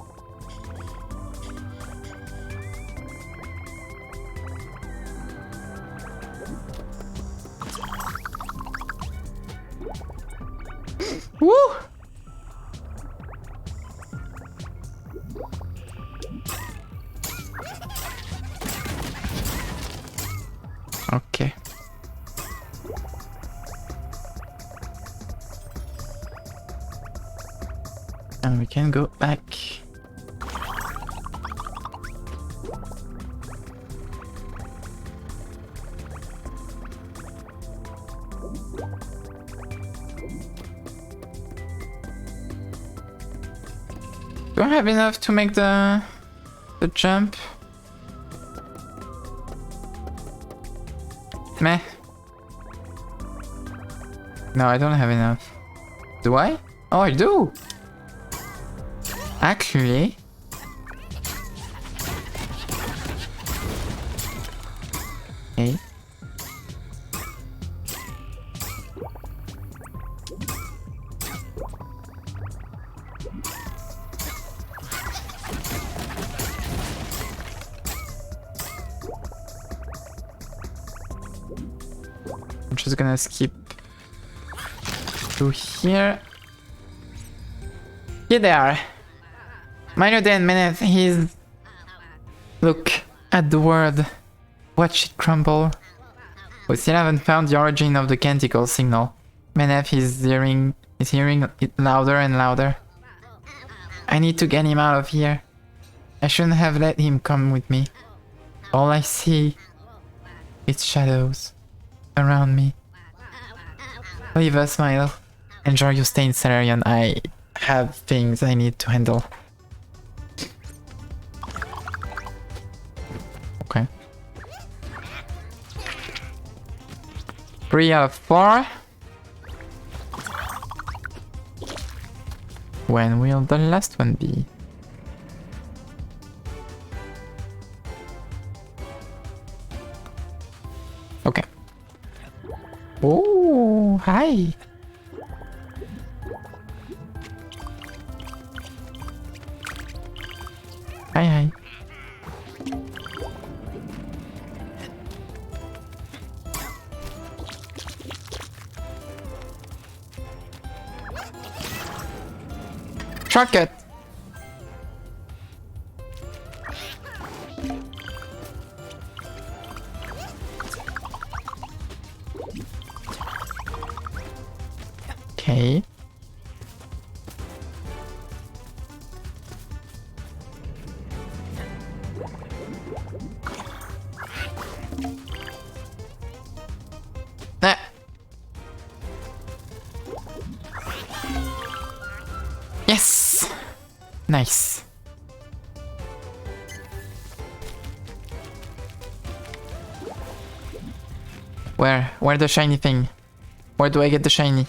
Speaker 1: Woo! Okay. And we can go back. Do I have enough to make the jump? Meh. No, I don't have enough. Do I? Oh, I do! Actually... Okay. I'm just gonna skip through here. Here they are. Minor Dan Meneth, he's Look at the world. Watch it crumble. We still haven't found the origin of the canticle signal. Menef is hearing it louder and louder. I need to get him out of here. I shouldn't have let him come with me. All I see is shadows around me. Leave us, Smile. Enjoy your stay in Salarian. I have things I need to handle. Okay. 3 out of 4. When will the last one be? Okay. Oh, hi. Hi. Shortcut. Okay. Ah. Yes. Nice. Where the shiny thing? Where do I get the shiny?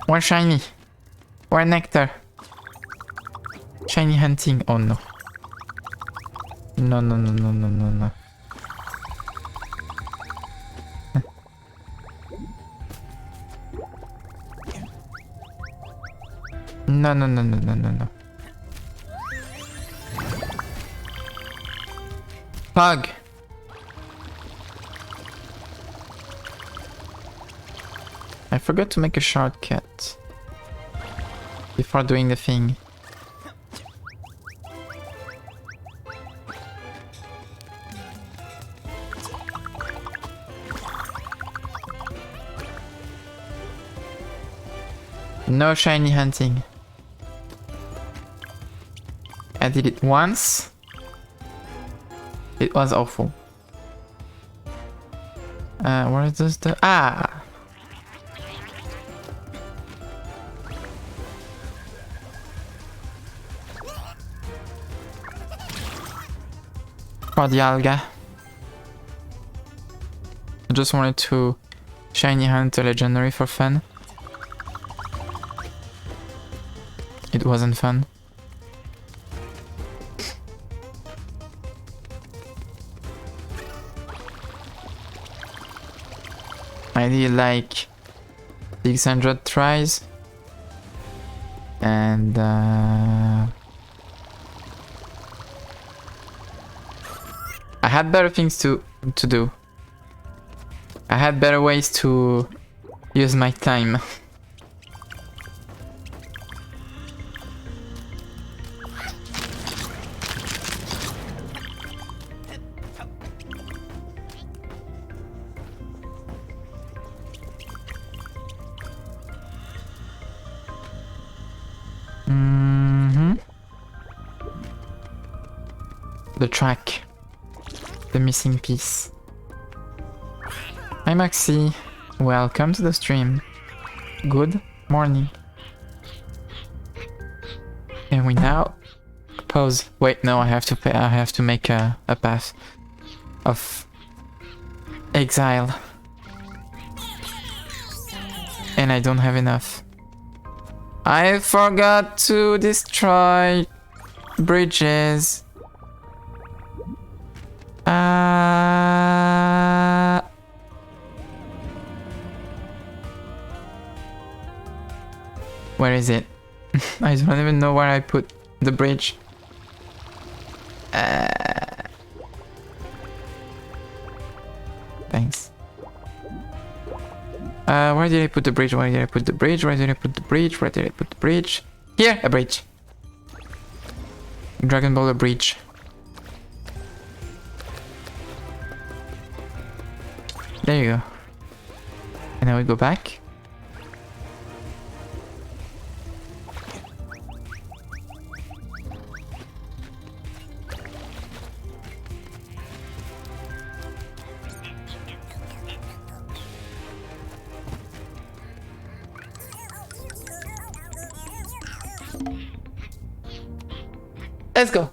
Speaker 1: Where shiny? Where nectar? Shiny hunting. Oh no. No. No. Pug. I forgot to make a shortcut before doing the thing. No shiny hunting. I did it once. It was awful. Where is this? Ah! For the alga. I just wanted to shiny hunt a legendary for fun. It wasn't fun. I did like 600 tries and I had better things to do. I had better ways to use my time. The track. The missing piece. Hi Maxi. Welcome to the stream. Good morning. And we now pause. Wait, no, I have to make a path of exile. And I don't have enough. I forgot to destroy bridges. Where is it? I don't even know where I put the bridge. Thanks. Where did I put the bridge? Where did I put the bridge? Where did I put the bridge? Where did I put the bridge? Here, a bridge. Dragon Ball a bridge. There you go. And now we go back. Let's go.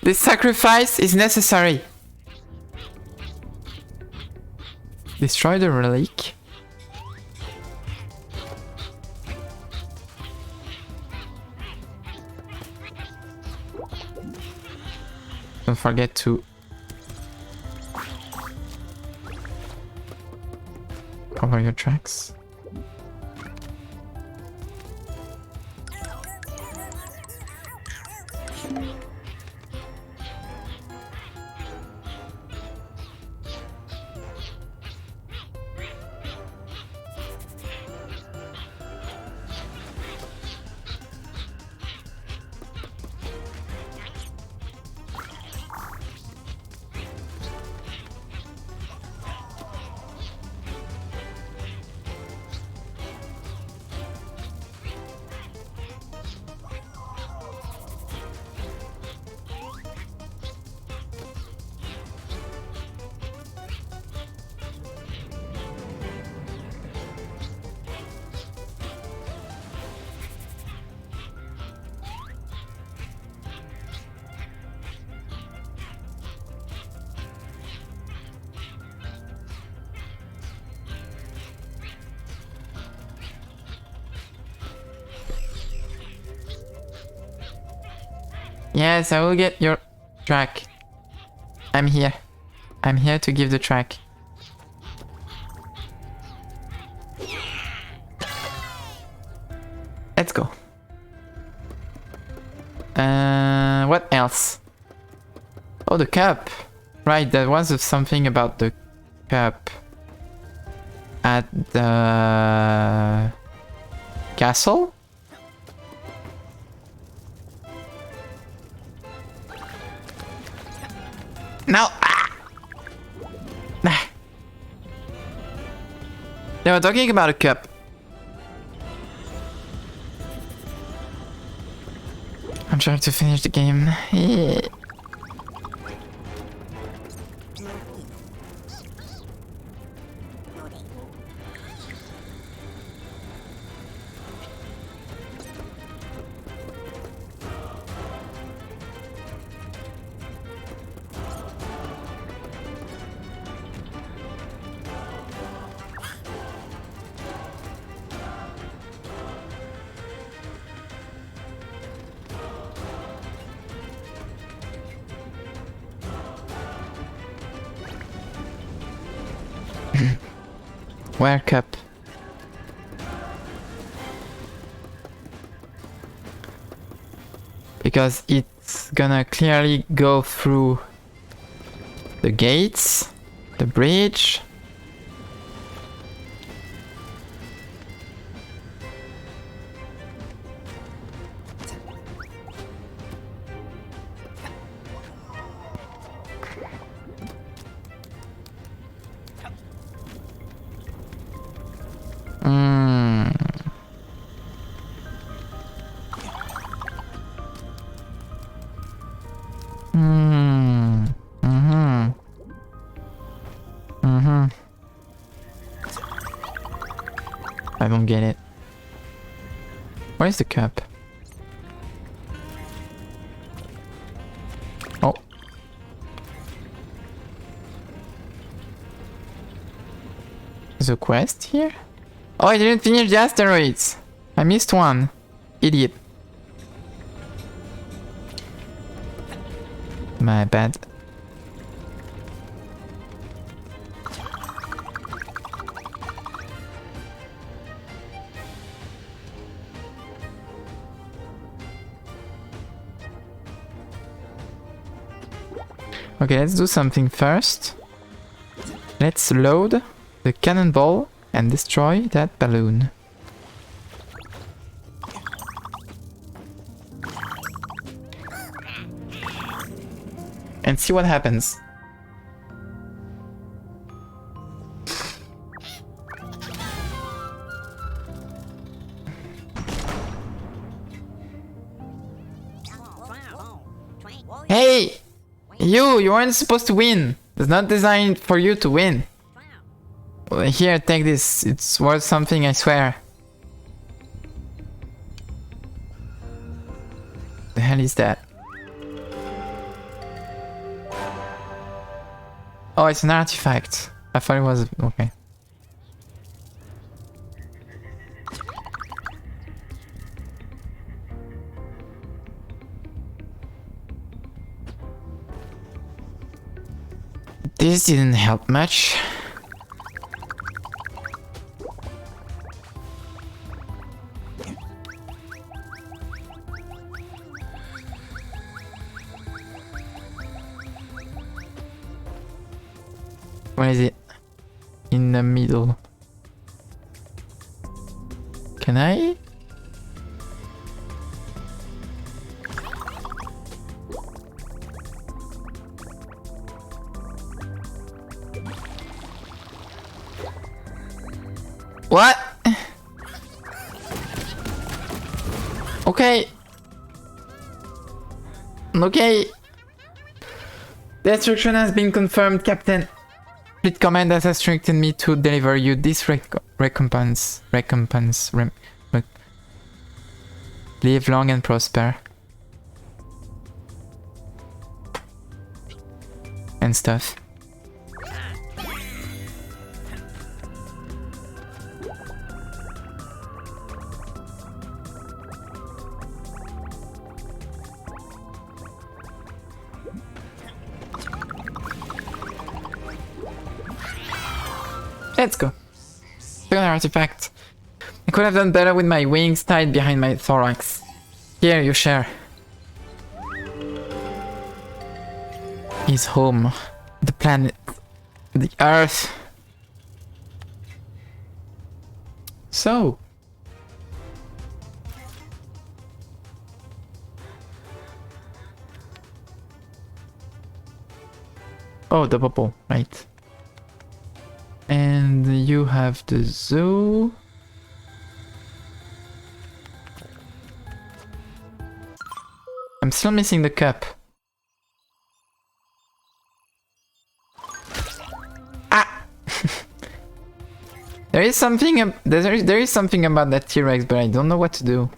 Speaker 1: This sacrifice is necessary. Destroy the relic. Don't forget to cover your tracks. Yes, I will get your track. I'm here. I'm here to give the track. Let's go. What else? Oh, the cup. Right, there was something about the cup at the castle? No! Ah. They were talking about a cup. I'm trying to finish the game. Yeah. Where cup? Because it's gonna clearly go through the gates, the bridge. I don't get it. Where's the cup? Oh. There's a quest here? Oh, I didn't finish the asteroids. I missed one. Idiot. My bad. Okay, let's do something first. Let's load the cannonball and destroy that balloon. And see what happens. Hey! You weren't supposed to win. It's not designed for you to win. Here, take this. It's worth something, I swear. The hell is that? Oh, it's an artifact. I thought it was... okay. This didn't help much. Where is it? In the middle. Can I? What? Okay. Okay. Destruction has been confirmed, Captain. Fleet command has instructed me to deliver you this recompense. Live long and prosper. And stuff. Let's go. Second artifact. I could have done better with my wings tied behind my thorax. Here, you share. His home. The planet. The Earth. So. Oh, the bubble, right. And you have the zoo. I'm still missing the cup. Ah! There is something about that T-Rex, but I don't know what to do.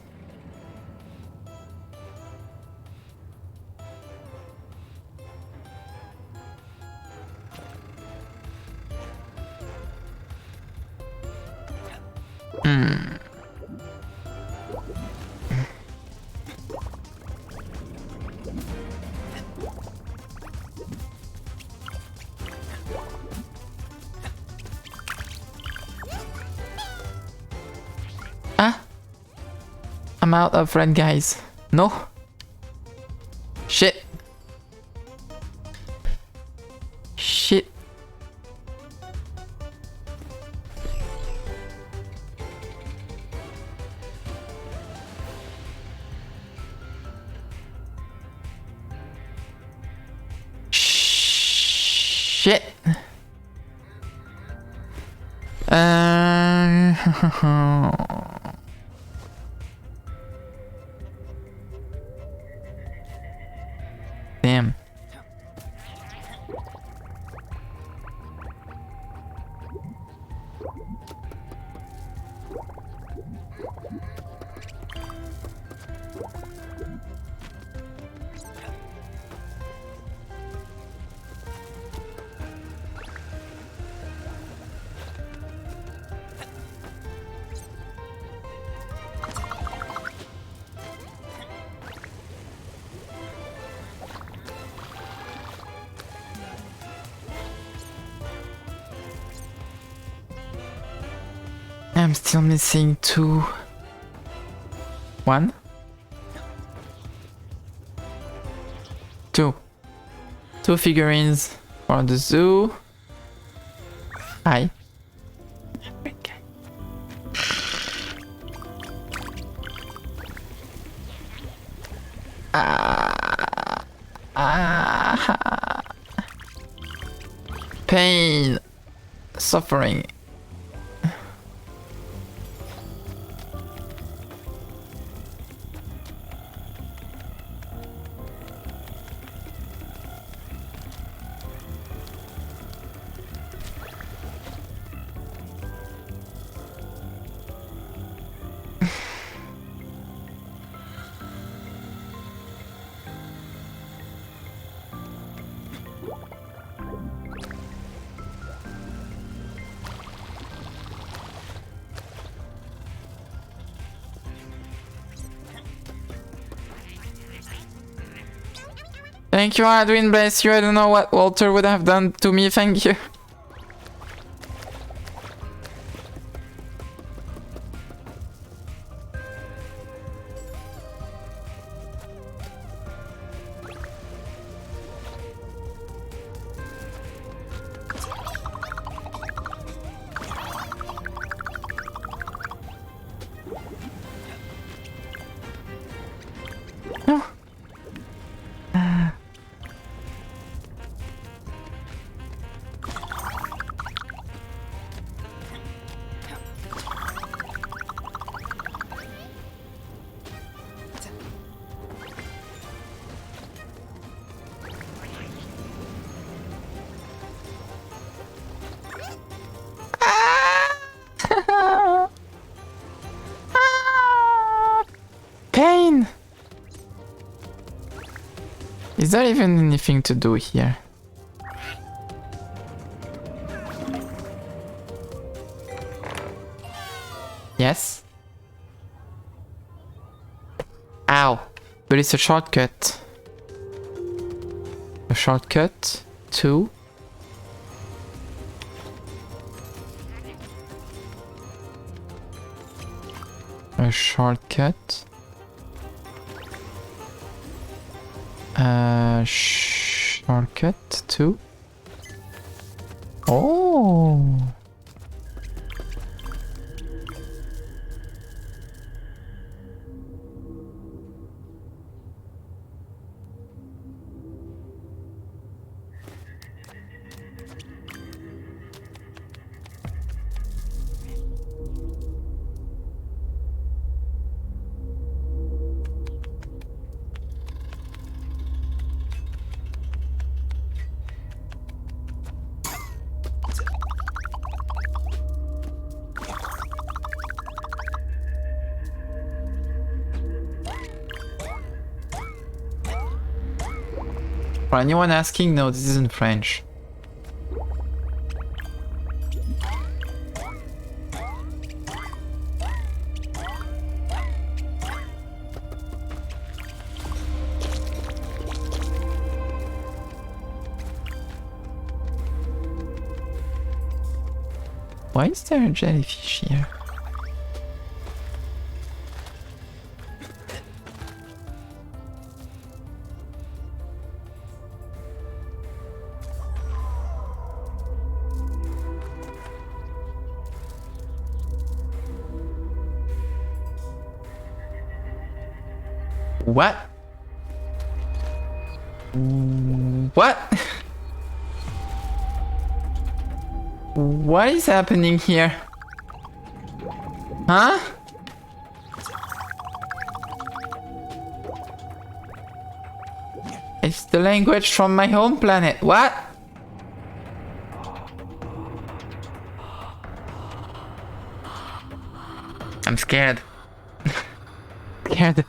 Speaker 1: I'm out of red guys. No. Shit. Shit. Shit. Damn. I'm still missing 2. 1. 2. 2 figurines for the zoo. Hi. Okay. Pain. Suffering. Thank you, Adwin, bless you. I don't know what Walter would have done to me, thank you. No. Pain! Is there even anything to do here? Yes? Ow! But it's a shortcut. A shortcut to... A shortcut... shortcut to... Oh! For anyone asking, no, this isn't French. Why is there a jellyfish here? What? What? What is happening here? Huh? It's the language from my home planet. What? I'm scared. Scared.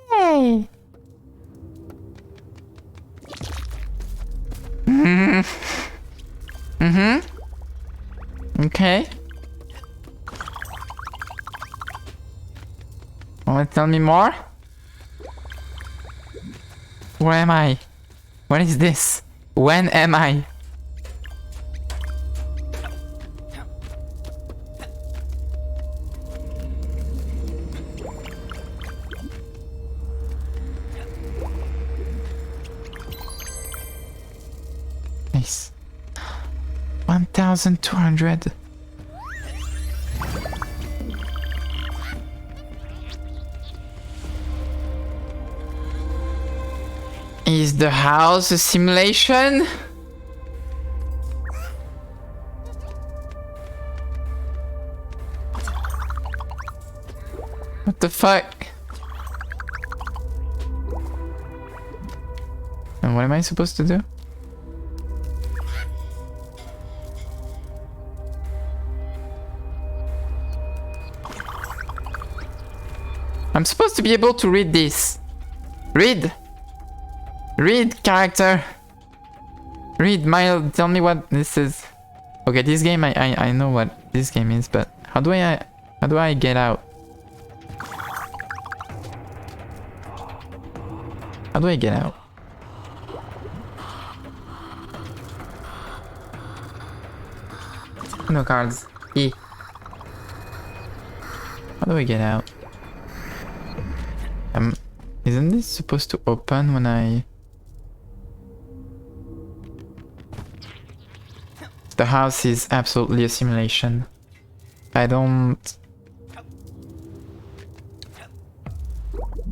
Speaker 1: Yay! Okay. Wanna tell me more? Where am I? What is this? When am I? Nice. 1,200. Is the house a simulation? What the fuck? And what am I supposed to do? I'm supposed to be able to read this. Read! Read, character! Read, Mile, tell me what this is. Okay, this game, I know what this game is, but how do I get out? How do I get out? No cards. E. How do I get out? Isn't this supposed to open when I... The house is absolutely a simulation. I don't...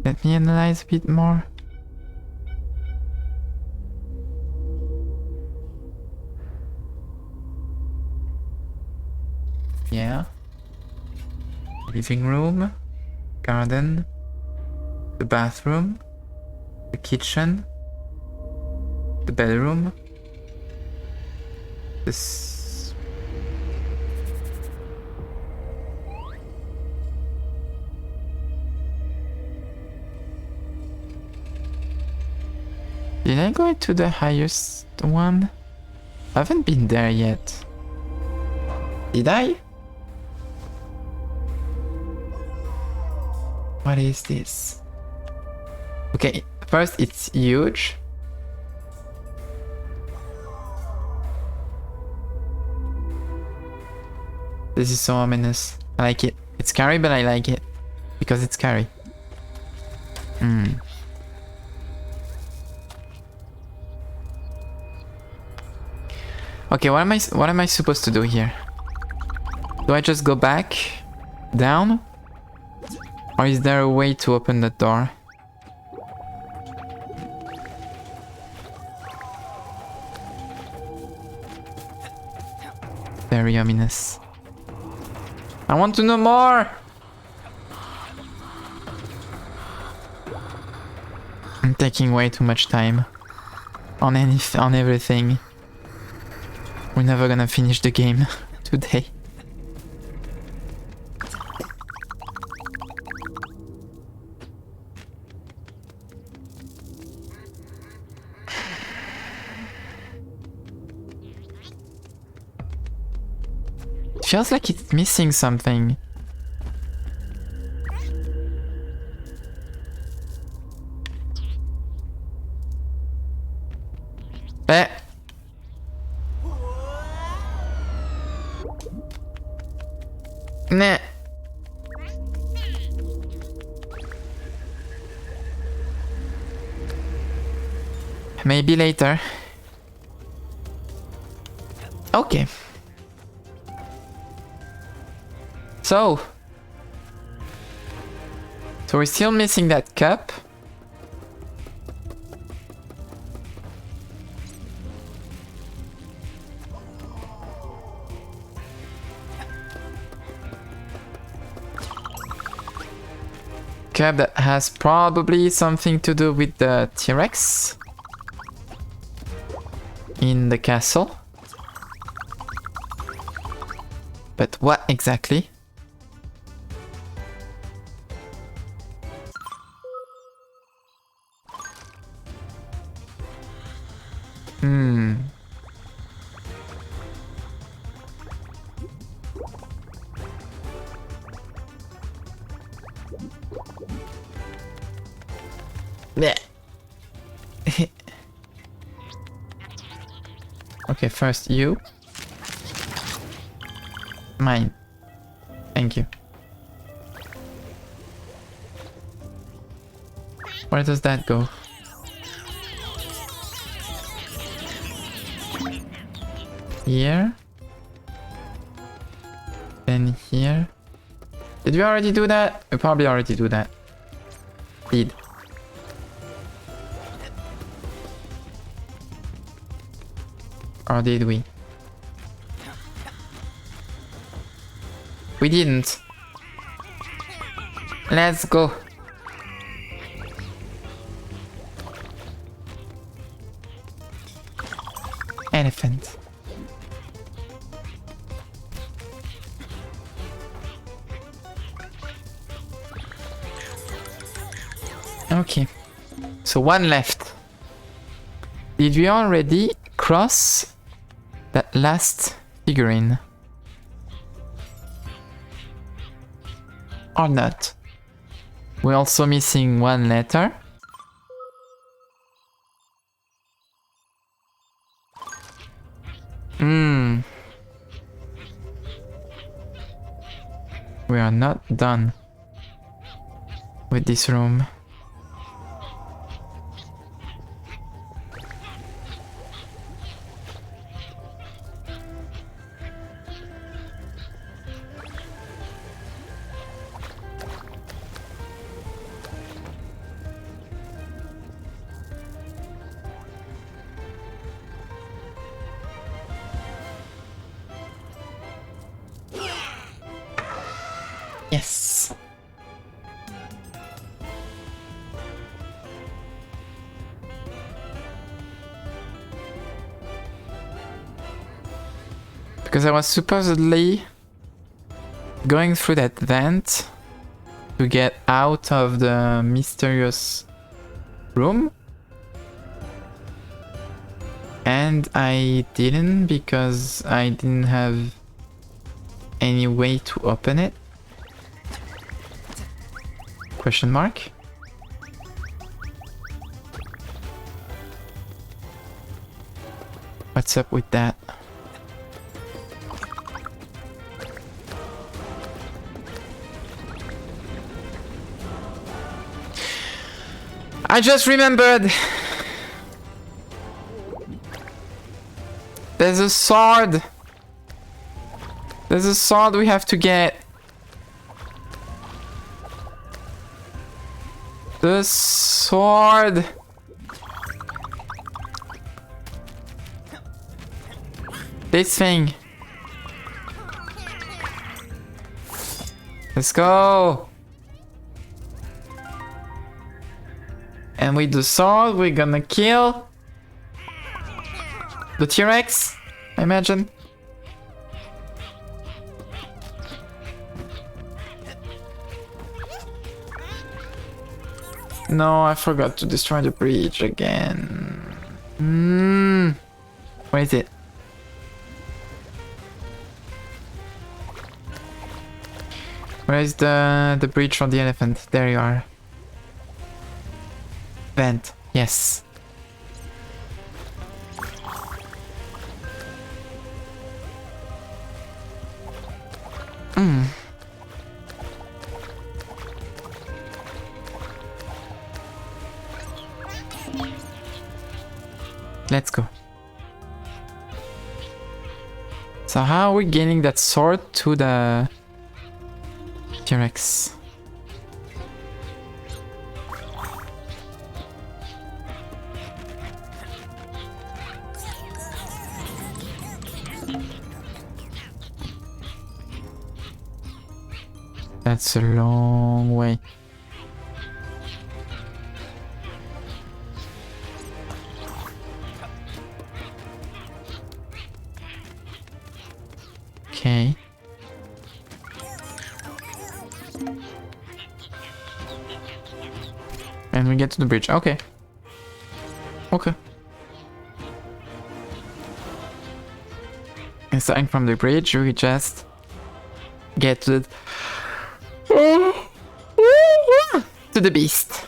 Speaker 1: Let me analyze a bit more. Yeah. Living room, garden, the bathroom, the kitchen, the bedroom, this... Did I go to the highest one? I haven't been there yet. Did I? What is this? Okay, first it's huge. This is so ominous. I like it. It's scary, but I like it. Because it's scary. Okay, what am I supposed to do here? Do I just go back? Down? Or is there a way to open the door? Very ominous. I want to know more! I'm taking way too much time on everything. We're never gonna finish the game today. Feels like it's missing something. Nah. Maybe later. Okay. So we're still missing that cup. Cup that has probably something to do with the T-Rex in the castle. But what exactly? Blech. Okay, first you. Mine. Thank you. Where does that go? Here. Then here. Did we already do that? We probably already do that. Did. Or did we? We didn't. Let's go. Elephant. Okay. So one left. Did we already cross that last figurine? Or not? We're also missing one letter. We are not done with this room. Yes. Because I was supposedly going through that vent to get out of the mysterious room. And I didn't because I didn't have any way to open it. Question mark? What's up with that? I just remembered! There's a sword! There's a sword we have to get. The sword! This thing. Let's go! And with the sword, we're gonna kill the T-Rex, I imagine. No, I forgot to destroy the bridge again. Where is it? Where is the bridge for the elephant? There you are. Vent. Yes. Let's go. So how are we getting that sword to the T-Rex? That's a long way. Okay. And we get to the bridge. Okay. Okay. And starting from the bridge, we just get to the beast.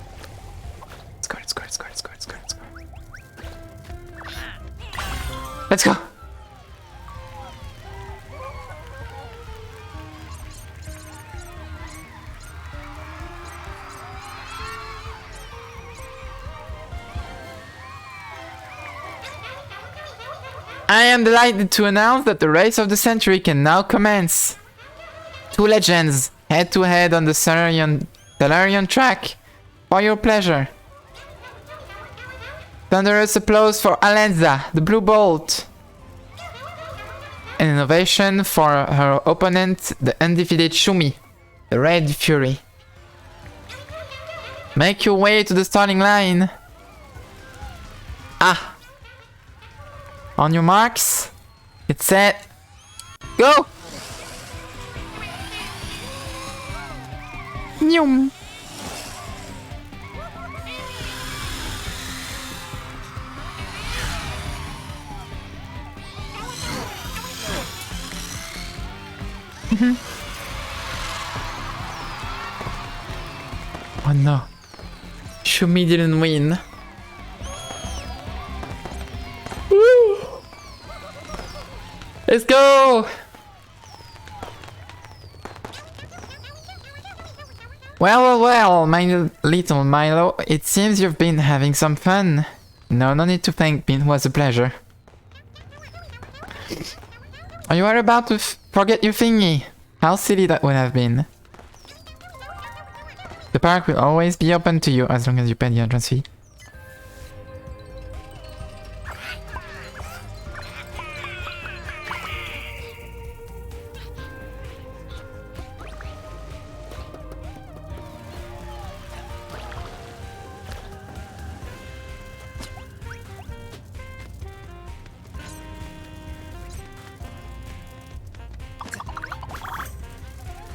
Speaker 1: Let's go, let's go, let's go, let's go, let's go, let's go. Let's go! I am delighted to announce that the race of the century can now commence. Two legends, head to head on the Solarian track. For your pleasure. Thunderous applause for Alenza, the Blue Bolt. An innovation for her opponent, the undefeated Shumi, the Red Fury. Make your way to the starting line. Ah! On your marks, get set, go! Nyum. Oh no. Shumi didn't win. Woo. Let's go! Well, my little Milo, it seems you've been having some fun. No need to thank me, it was a pleasure. Are you about to forget your thingy? How silly that would have been. The park will always be open to you as long as you pay the entrance fee.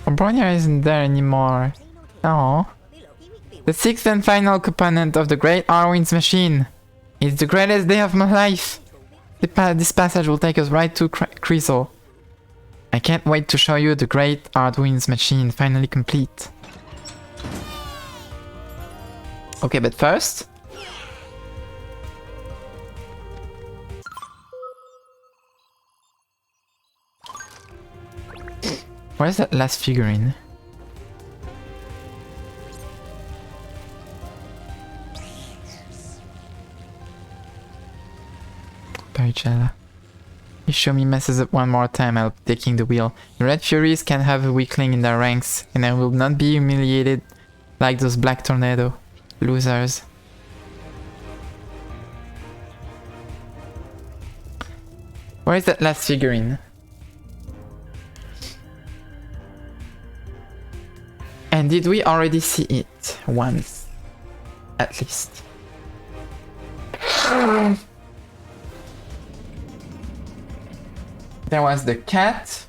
Speaker 1: Bronya isn't there anymore. Oh. The sixth and final component of the Great Arwind's machine. It's the greatest day of my life. This passage will take us right to Crystal. I can't wait to show you the Great Arwind's machine finally complete. Okay, but first... Where's that last figurine? Paricella. If Shomi messes up one more time, I'll be taking the wheel. The Red Furies can have a weakling in their ranks, and I will not be humiliated like those Black Tornado losers. Where is that last figurine? And did we already see it once? At least. There was the cat.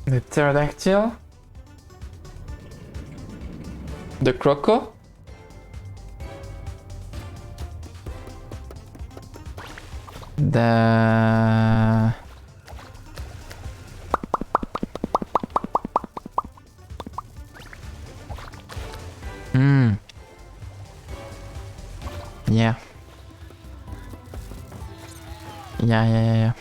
Speaker 1: The pterodactyl. The croco. The... Yeah. Yeah.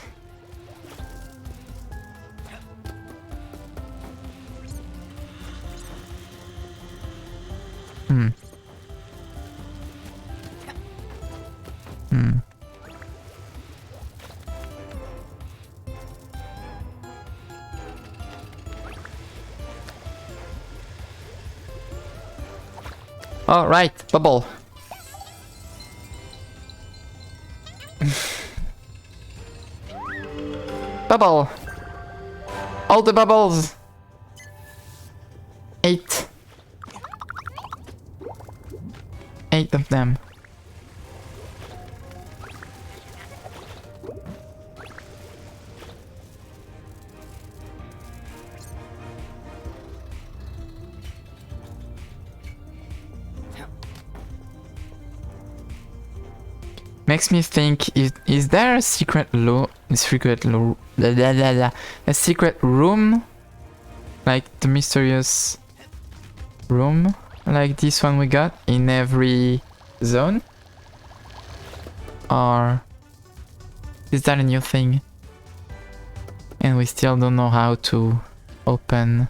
Speaker 1: All right, bubble. Bubble. All the bubbles. 8. 8 of them. Makes me think, is there a secret room, like the mysterious room, like this one we got in every zone? Or is that a new thing? And we still don't know how to open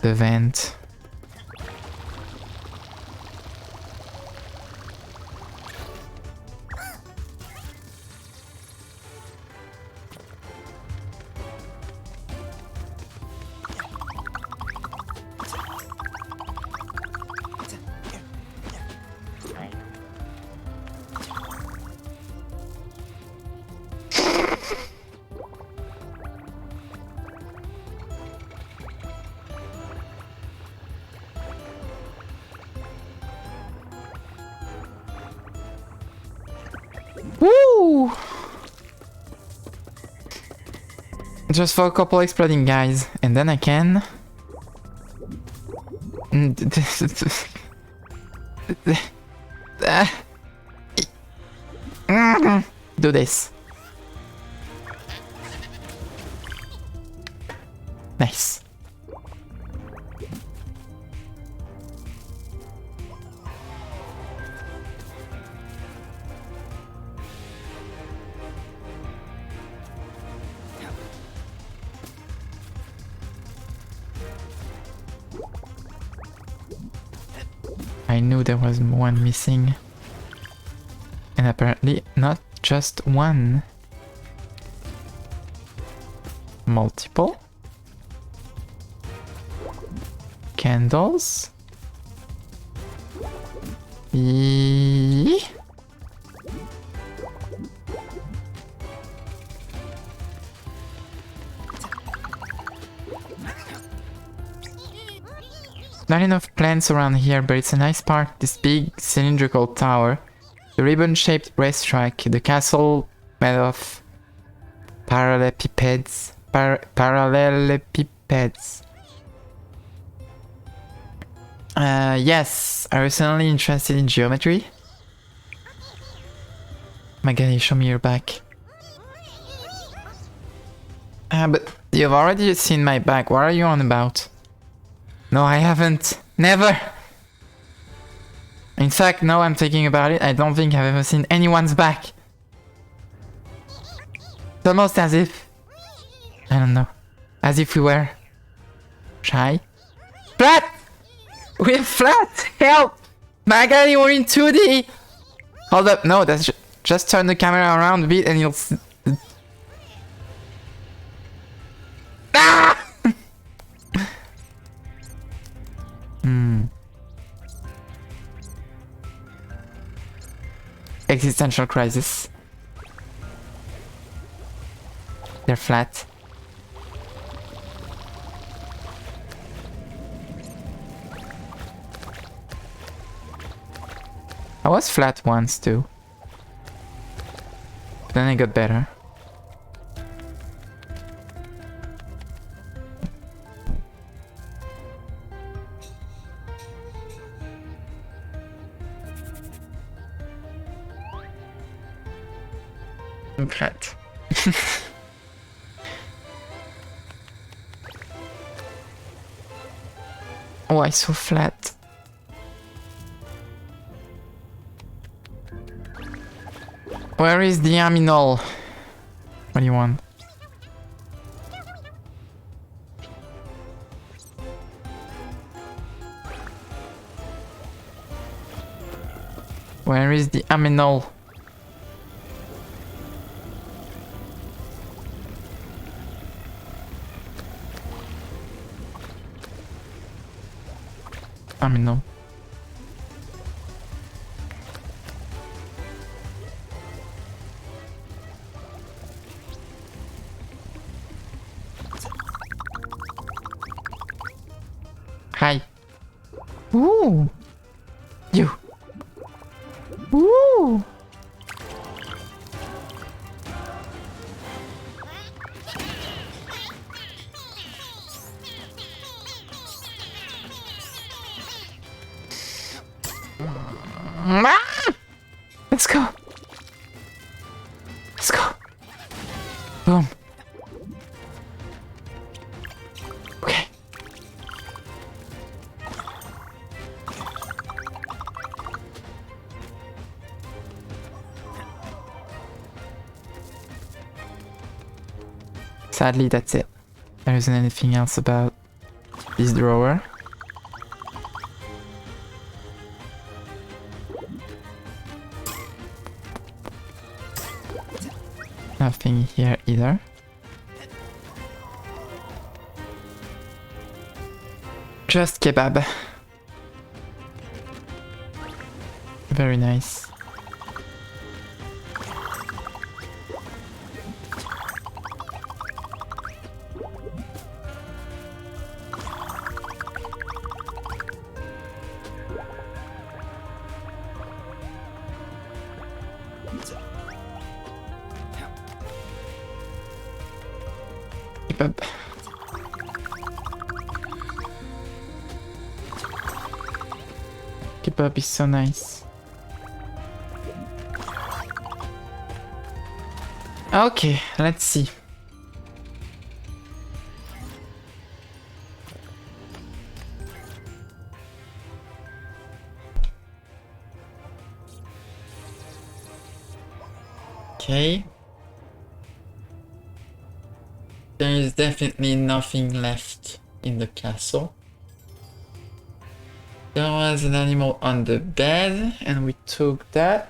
Speaker 1: the vent. Woo! Just for a couple exploding guys, and then I can... do this. Nice. I knew there was one missing. And apparently not just one. Multiple. Candles. Eee. Not enough plants around here, but it's a nice park. This big cylindrical tower, the ribbon-shaped racetrack, the castle made of parallelepipeds. Parallelepipeds. Yes, are you suddenly interested in geometry? My god, you show me your back. But you've already seen my back. What are you on about? No, I haven't. Never! In fact, now I'm thinking about it, I don't think I've ever seen anyone's back. It's almost as if... I don't know. As if we were... shy? Flat! We're flat! Help! My god, you were in 2D! Hold up, no, that's just turn the camera around a bit and you'll... Ah! Existential crisis. They're flat. was flat once too. But then I got better. I'm flat. Why so flat? Where is the aminol? What do you want? Where is the aminol? Aminol. Hi. Ooh. You. Ooh. Ah! Let's go. Let's go. Boom. Okay. Sadly, that's it. There isn't anything else about this drawer. Nothing here either. Just kebab. Very nice. Kebab. Kebab is so nice. Okay, let's see. Okay. There is definitely nothing left in the castle. There was an animal on the bed and we took that.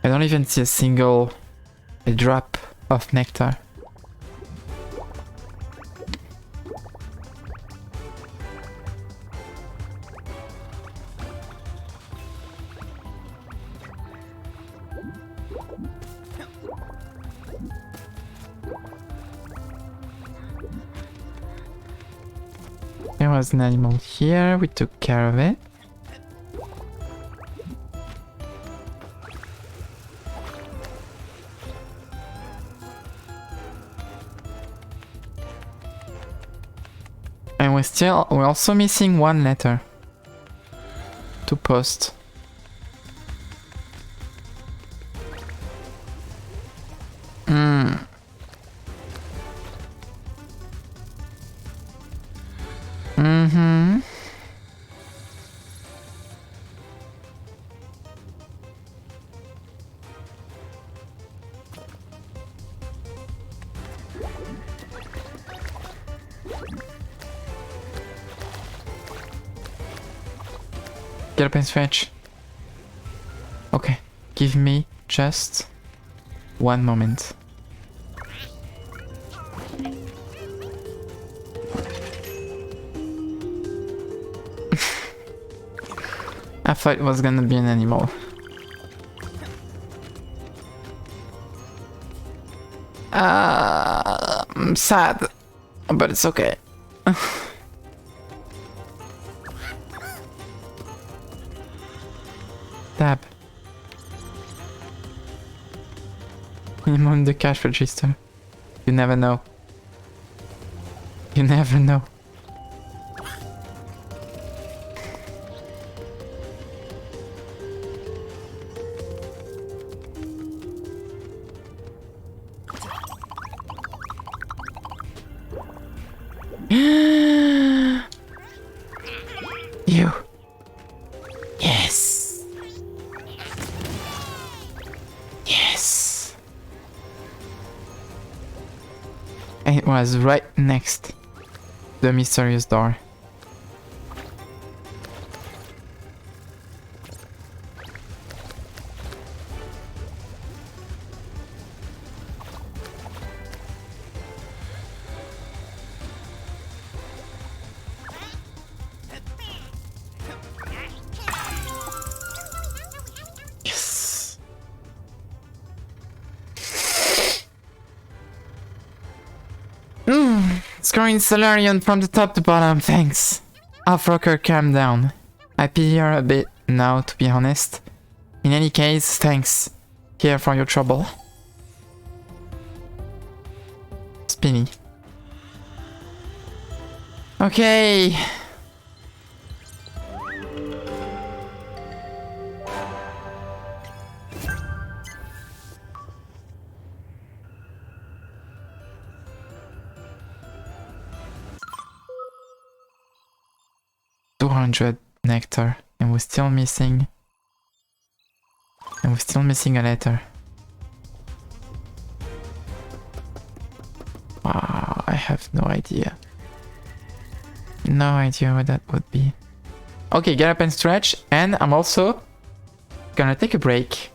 Speaker 1: I don't even see a drop of nectar. There was an animal here, we took care of it. And we're also missing one letter to post. Get up and stretch. Okay, give me just one moment. I thought it was gonna be an animal. I'm sad, but it's okay. Tab. Minimum the cash register. You never know. You never know. You. Yes. Yes. And it was right next to the mysterious door. Scoring Solarian from the top to bottom, thanks. Half-rocker, calm down. I pity her a bit now, to be honest. In any case, thanks. Here for your trouble. Spinny. Okay. Nectar, and we're still missing. And we're still missing a letter. Wow, I have no idea. No idea what that would be. Okay, get up and stretch, and I'm also gonna take a break.